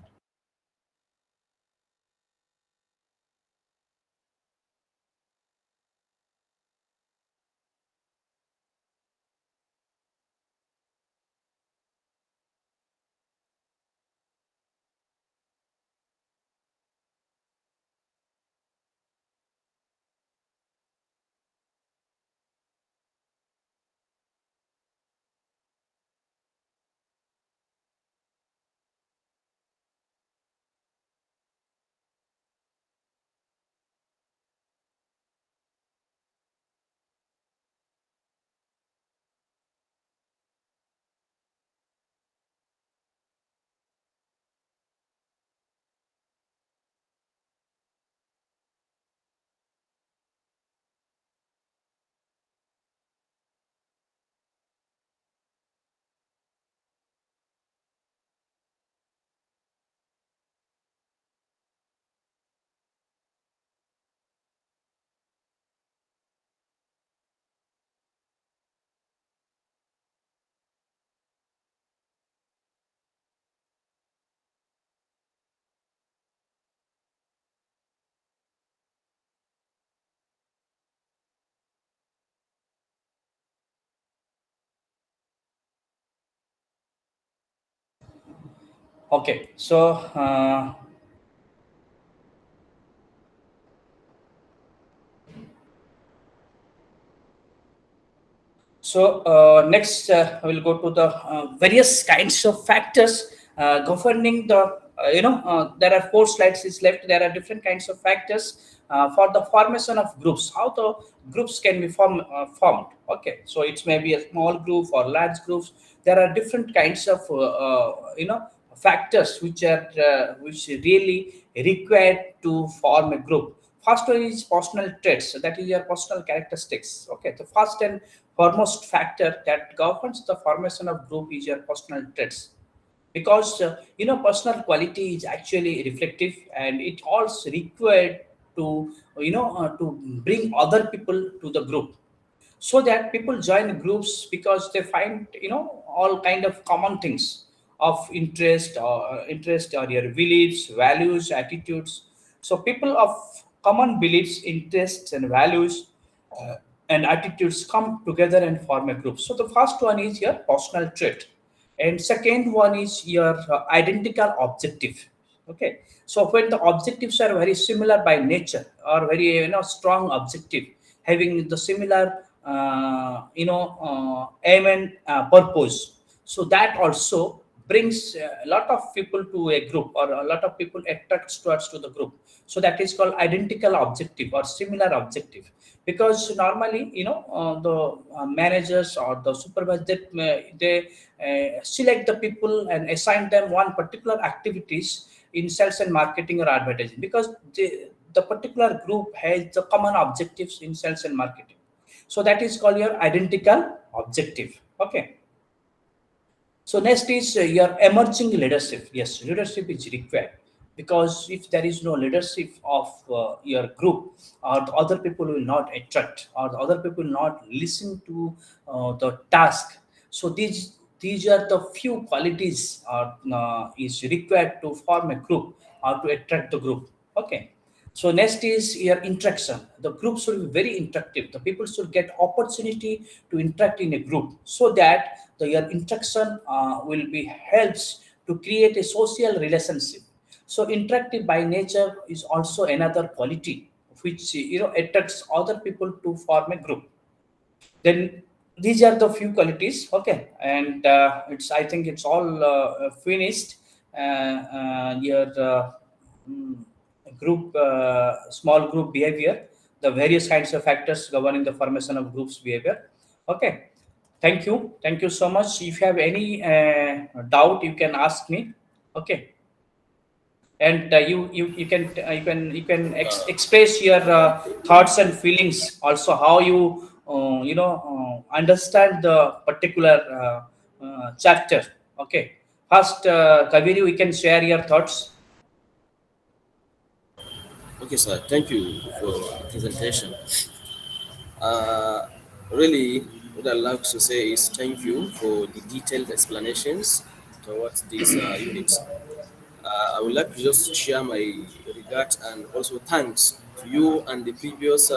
Okay. So next, we'll go to the various kinds of factors governing the. There are 4 slides is left. There are different kinds of factors for the formation of groups, how the groups can be formed. Okay, so it may be a small group or large groups. There are different kinds of factors which really required to form a group. First one is personal traits, so that is your personal characteristics. Okay, the first and foremost factor that governs the formation of group is your personal traits, because personal quality is actually reflective, and it also required to to bring other people to the group, so that people join groups because they find all kind of common things of interest or your beliefs, values, attitudes. So people of common beliefs, interests, and values and attitudes come together and form a group. So the first one is your personal trait, and second one is your identical objective. Okay, so when the objectives are very similar by nature, or very strong objective, having the similar aim and purpose, so that also brings a lot of people to a group, or a lot of people attracts towards to the group. So that is called identical objective or similar objective. Because normally the managers or the supervisors, they select the people and assign them one particular activities in sales and marketing or advertising, because the particular group has the common objectives in sales and marketing. So that is called your identical objective. Okay, so next is your emerging leadership. Yes, leadership is required, because if there is no leadership of your group, or the other people will not attract, or the other people will not listen to the task. So these are the few qualities is required to form a group or to attract the group. Okay. So next is your interaction. The group should be very interactive. The people should get opportunity to interact in a group, so that your interaction will be helps to create a social relationship. So interactive by nature is also another quality which attracts other people to form a group. Then these are the few qualities. Okay, and it's I think it's all finished. Your mm, group small group behavior, the various kinds of factors governing the formation of groups behavior. Okay, thank you so much. If you have any doubt, you can ask me. Okay, and you can express your thoughts and feelings, also how you understand the particular chapter. Okay, first, Kaveri, we can share your thoughts. Okay, sir. Thank you for the presentation. Uh, Really, what I'd like to say is thank you for the detailed explanations towards these units. I would like to just share my regards and also thanks to you and the previous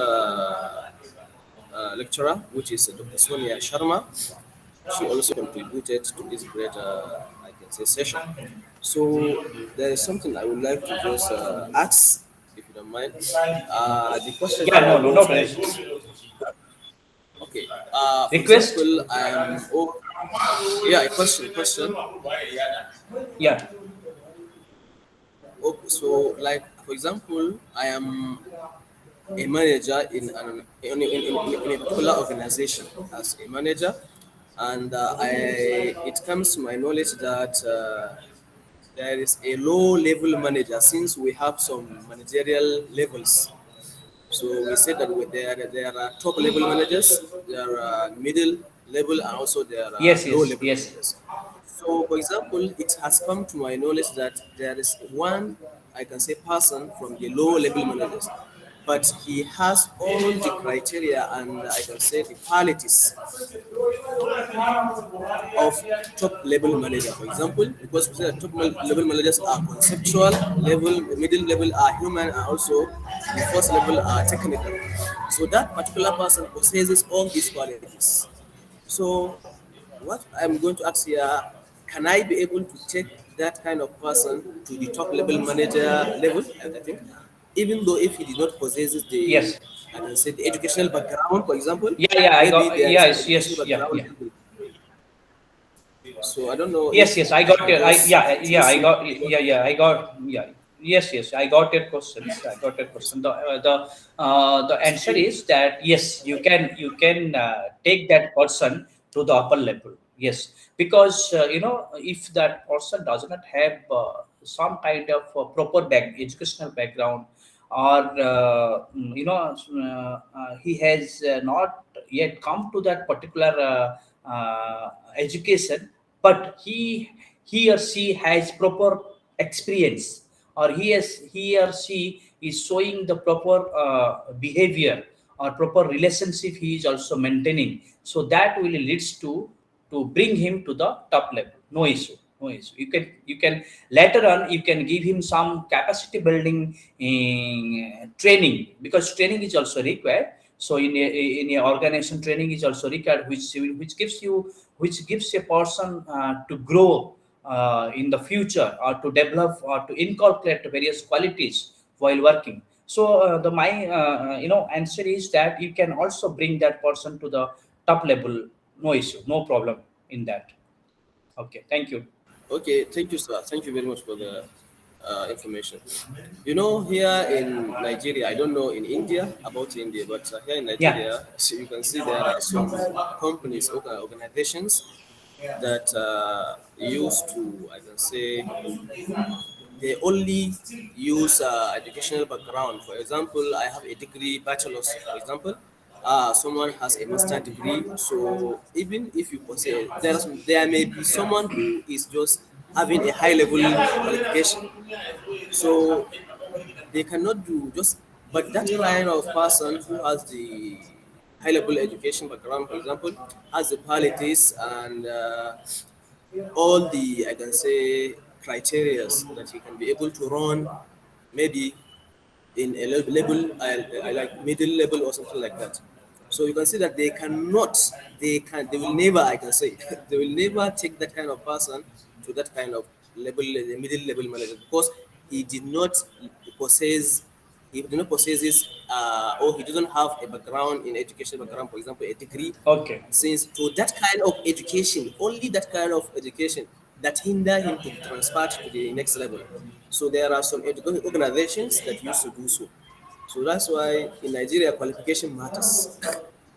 lecturer, which is Dr. Sonia Sharma. She also contributed to this great, I can say, session. So there is something I would like to just ask, if you don't mind. The question Yeah, no, here no, no, goes like, please. okay, for Request. example, I am, oh, yeah, a question. Yeah. Okay, so like, for example, I am a manager in a particular organization as a manager, and it comes to my knowledge that there is a low level manager, since we have some managerial levels. So we said that there are top level managers, there are middle level, and also there are Yes, low yes, level yes. managers. So, for example, it has come to my knowledge that there is one, I can say, person from the low level managers, but he has all the criteria and I can say the qualities of top level manager. For example, because we say that top level managers are conceptual level, middle level are human, and also the first level are technical. So that particular person possesses all these qualities. So what I'm going to ask here, can I be able to take that kind of person to the top level manager level? I think, even though if he did not possess the, Yes. I can say, the educational background, for example, Yeah, yeah, I maybe got. there is an Yes, educational yes, yeah, background. yeah. So I don't know if Yes, yes, I I got can it. I just yeah, yeah, trace I him. got. Yeah, yeah, I got. Yeah. Yes, yes, I got your questions. I got your question. The answer is that yes, you can take that person to the upper level. Yes, because if that person does not have some kind of proper educational background, or he has not yet come to that particular education, but he or she has proper experience, or he or she is showing the proper behavior or proper relationship he is also maintaining, so that will leads to bring him to the top level. No issue, no issue. You can later on you can give him some capacity building training, because training is also required. So in a organization, training is also required, which gives a person to grow in the future, or to develop or to inculcate various qualities while working. So the my answer is that you can also bring that person to the top level. No issue, no problem in that. Okay, thank you. Okay, thank you, sir. Thank you very much for the information. You know, here in Nigeria, I don't know in India about India, but here in Yeah. Nigeria, so you can see there are some companies, organizations that used to, I can say, they only use educational background. For example, I have a degree, bachelor's, for example. Someone has a master degree. So even if you possess, there may be someone who is just having a high level qualification. So they cannot do just, but that kind of person who has the high level education background, for example, has the qualities and all the, I can say, criteria that he can be able to run maybe in a level, I like middle level or something like that. So you can see that they will never, I can say, they will never take that kind of person to that kind of level, the middle level manager, because he did not possess, he did not possesses, or he doesn't have a background in education background, for example, a degree. Okay. Since to that kind of education, only that kind of education that hinder him to transfer to the next level. So there are some education organizations that used to do so. So that's why in Nigeria qualification matters.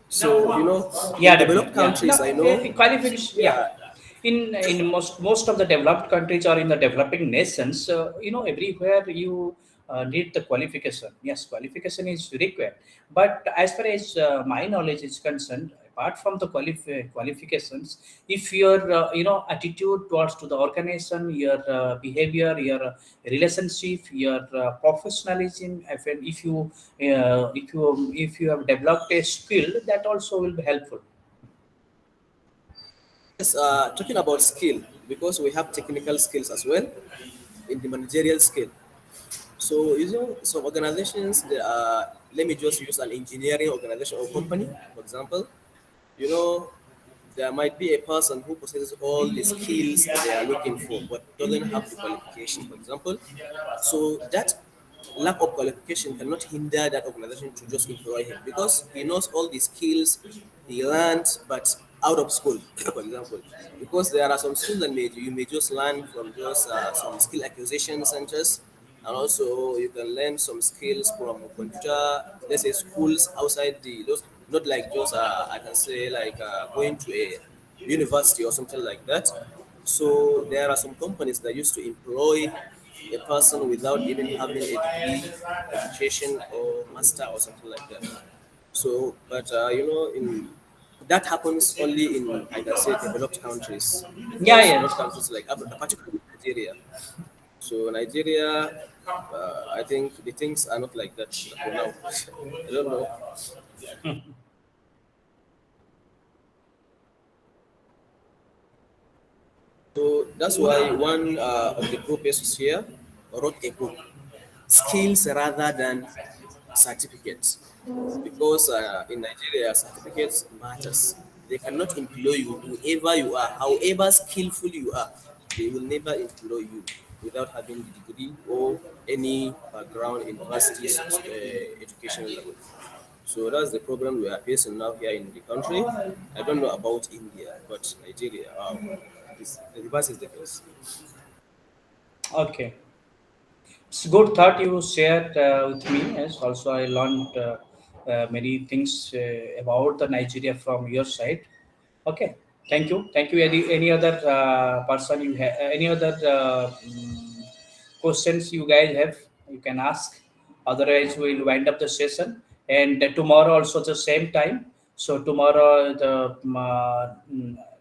So you know, Yeah, in definitely. developed Yeah. No, countries, I know, qualification. Yeah. yeah, In most of the developed countries, or in the developing nations, everywhere you need the qualification. Yes, qualification is required. But as far as my knowledge is concerned, apart from the qualifications, if your attitude towards to the organization, your behavior, your relationship, your professionalism, if you have developed a skill, that also will be helpful. yes, talking about skill, because we have technical skills as well in the managerial skill. So you know, some organizations, they are, let me just use an engineering organization or company, for example. You know, there might be a person who possesses all the skills that they are looking for, but doesn't have the qualification, for example. So that lack of qualification cannot hinder that organization to just employ him, because he knows all the skills he learned, but out of school, for example. Because there are some skills that you may just learn from just some skill acquisition centers, and also you can learn some skills from computer, let's say schools outside the those, not like just I can say like going to a university or something like that. So there are some companies that used to employ a person without even having a degree, education, or master or something like that. So, but you know, in that happens only in, I can say, developed countries, Yeah, because not yes. countries like Africa, particularly Nigeria. So Nigeria, I think the things are not like that for now. I don't know. So that's why one of the professors here wrote a book, Skills Rather Than Certificates, because in Nigeria certificates matters. They cannot employ you whoever you are, however skillful you are. They will never employ you without having the degree or any background in university educational level. So that's the problem we are facing now here in the country. I don't know about India, but Nigeria, the reverse is the case. Okay. It's good thought you shared with me. As also, I learned many things about the Nigeria from your side. Okay, thank you. Any other person you have? Any other questions you guys have? You can ask. Otherwise, we'll wind up the session. And tomorrow also the same time. So tomorrow the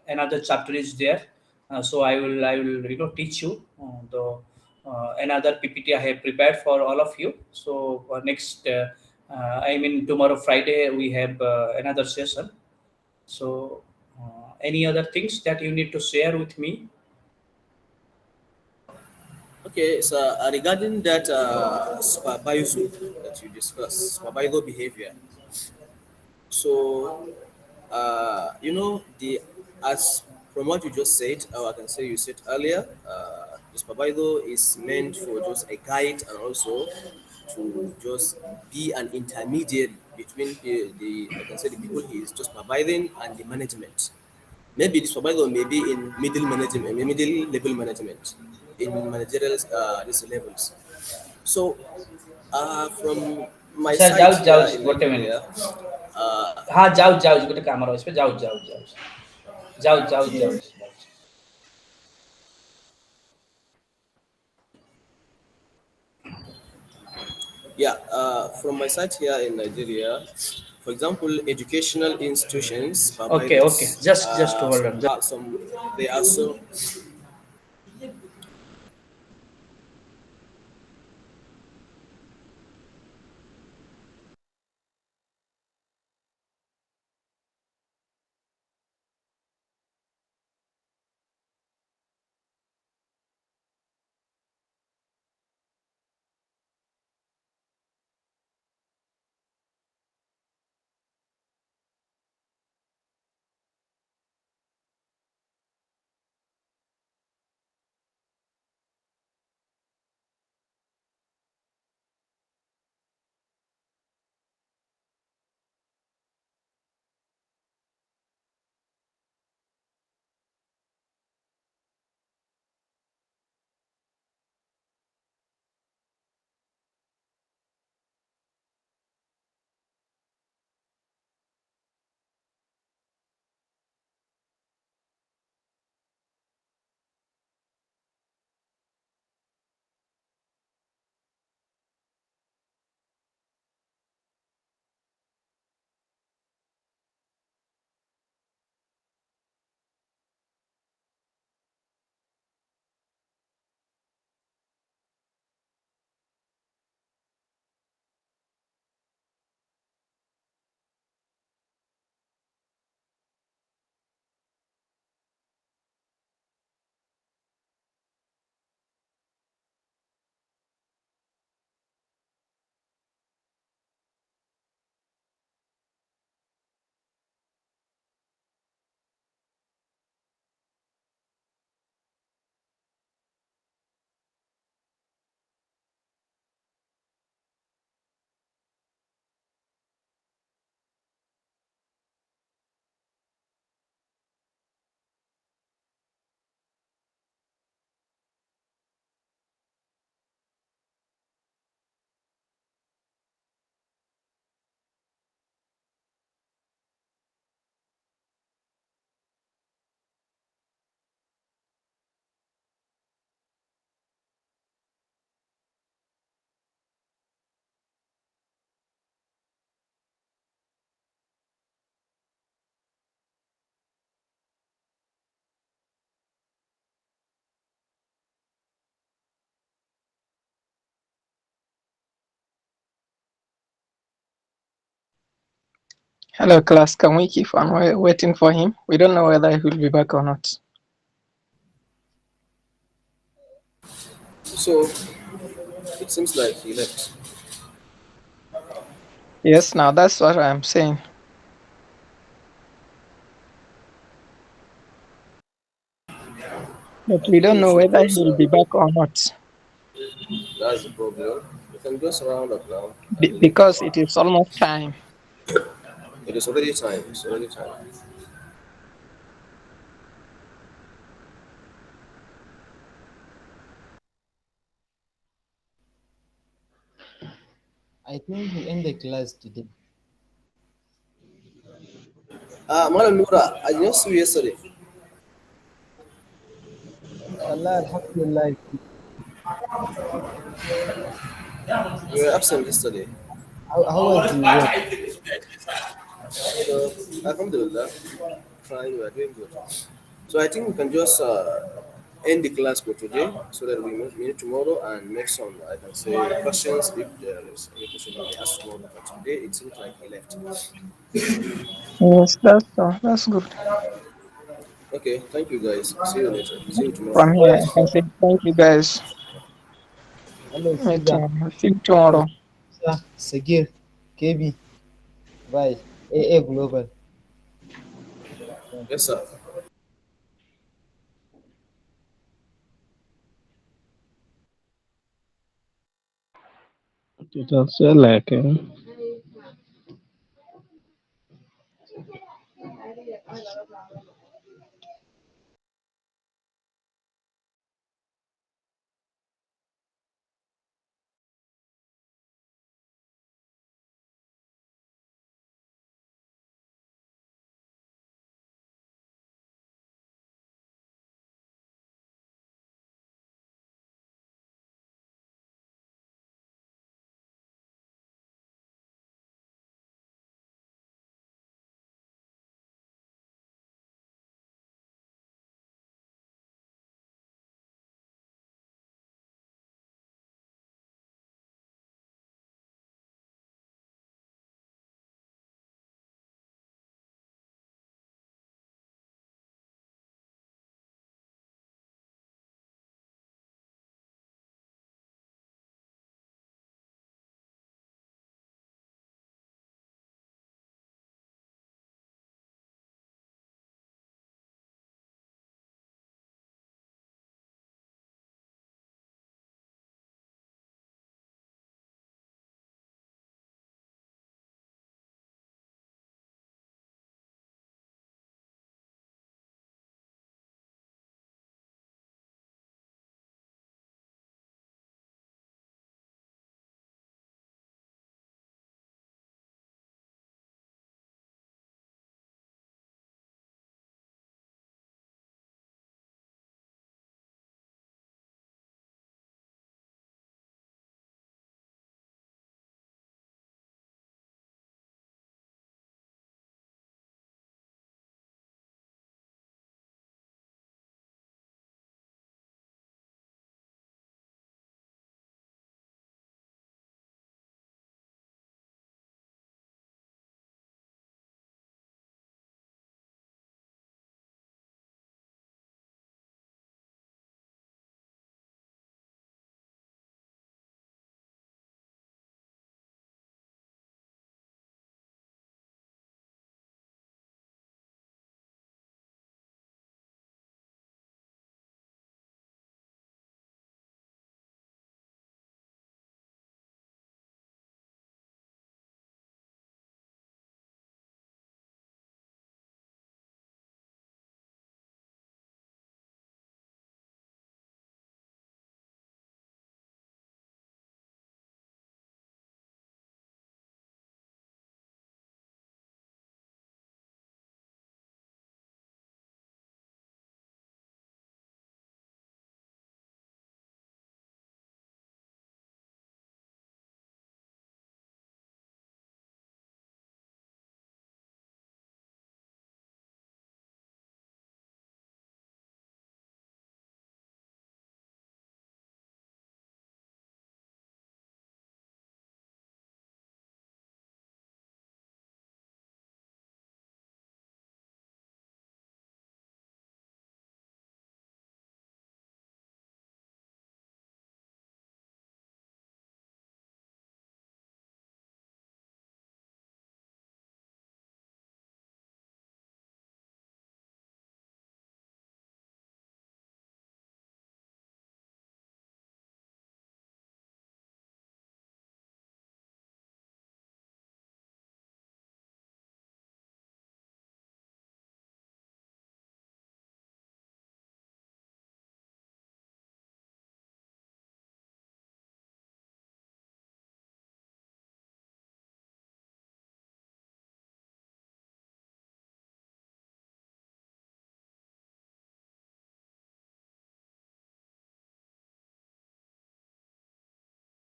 another chapter is there. So I will teach you the another PPT I have prepared for all of you. So next I mean tomorrow Friday we have another session. So any other things that you need to share with me? Okay, so regarding that supervisor that you discussed, supervisor behavior. So, the as from what you just said, or I can say you said earlier, the supervisor is meant for just a guide and also to just be an intermediary between the I can say the people he is just supervising and the management. Maybe the supervisor may be in middle management, middle level management, in managerial these levels. So, from my Sir, side जाओ जाओ here in what a minute. Nigeria, uh, हाँ जाओ जाओ ଗୋଟେ କାମର ଅଛି ଯାओ ଯାओ ଯାओ ଯାओ ଯାओ ଯାओ yeah, from my side here in Nigeria, for example, educational institutions, okay okay providers, just hold on just, some they are so. Hello, class. Can we keep on waiting for him? We don't know whether he will be back or not. So it seems like he left. Yes, now that's what I'm saying. But we Okay, don't we know should whether he just. will be back or not That's the problem. We can just round up now. because it is almost time. It is already time. It's already time. I think he ended class today. Madam Nura, I did not see you yesterday. Allah, Alhamdulillah. You were absent yesterday. How was the work? So, Alhamdulillah, fine, we are doing good. So I think we can just end the class for today so that we meet tomorrow and make some, I can say, questions if there is any question we may ask tomorrow. But today it seems like he left. Yes, that's good. Okay, thank you guys. See you later. See you From tomorrow. here, I can say thank you guys. Hello, Meet Caesar. see you tomorrow. Caesar, Sagir, KB, bye. AA Global. Yes, sir. It was like.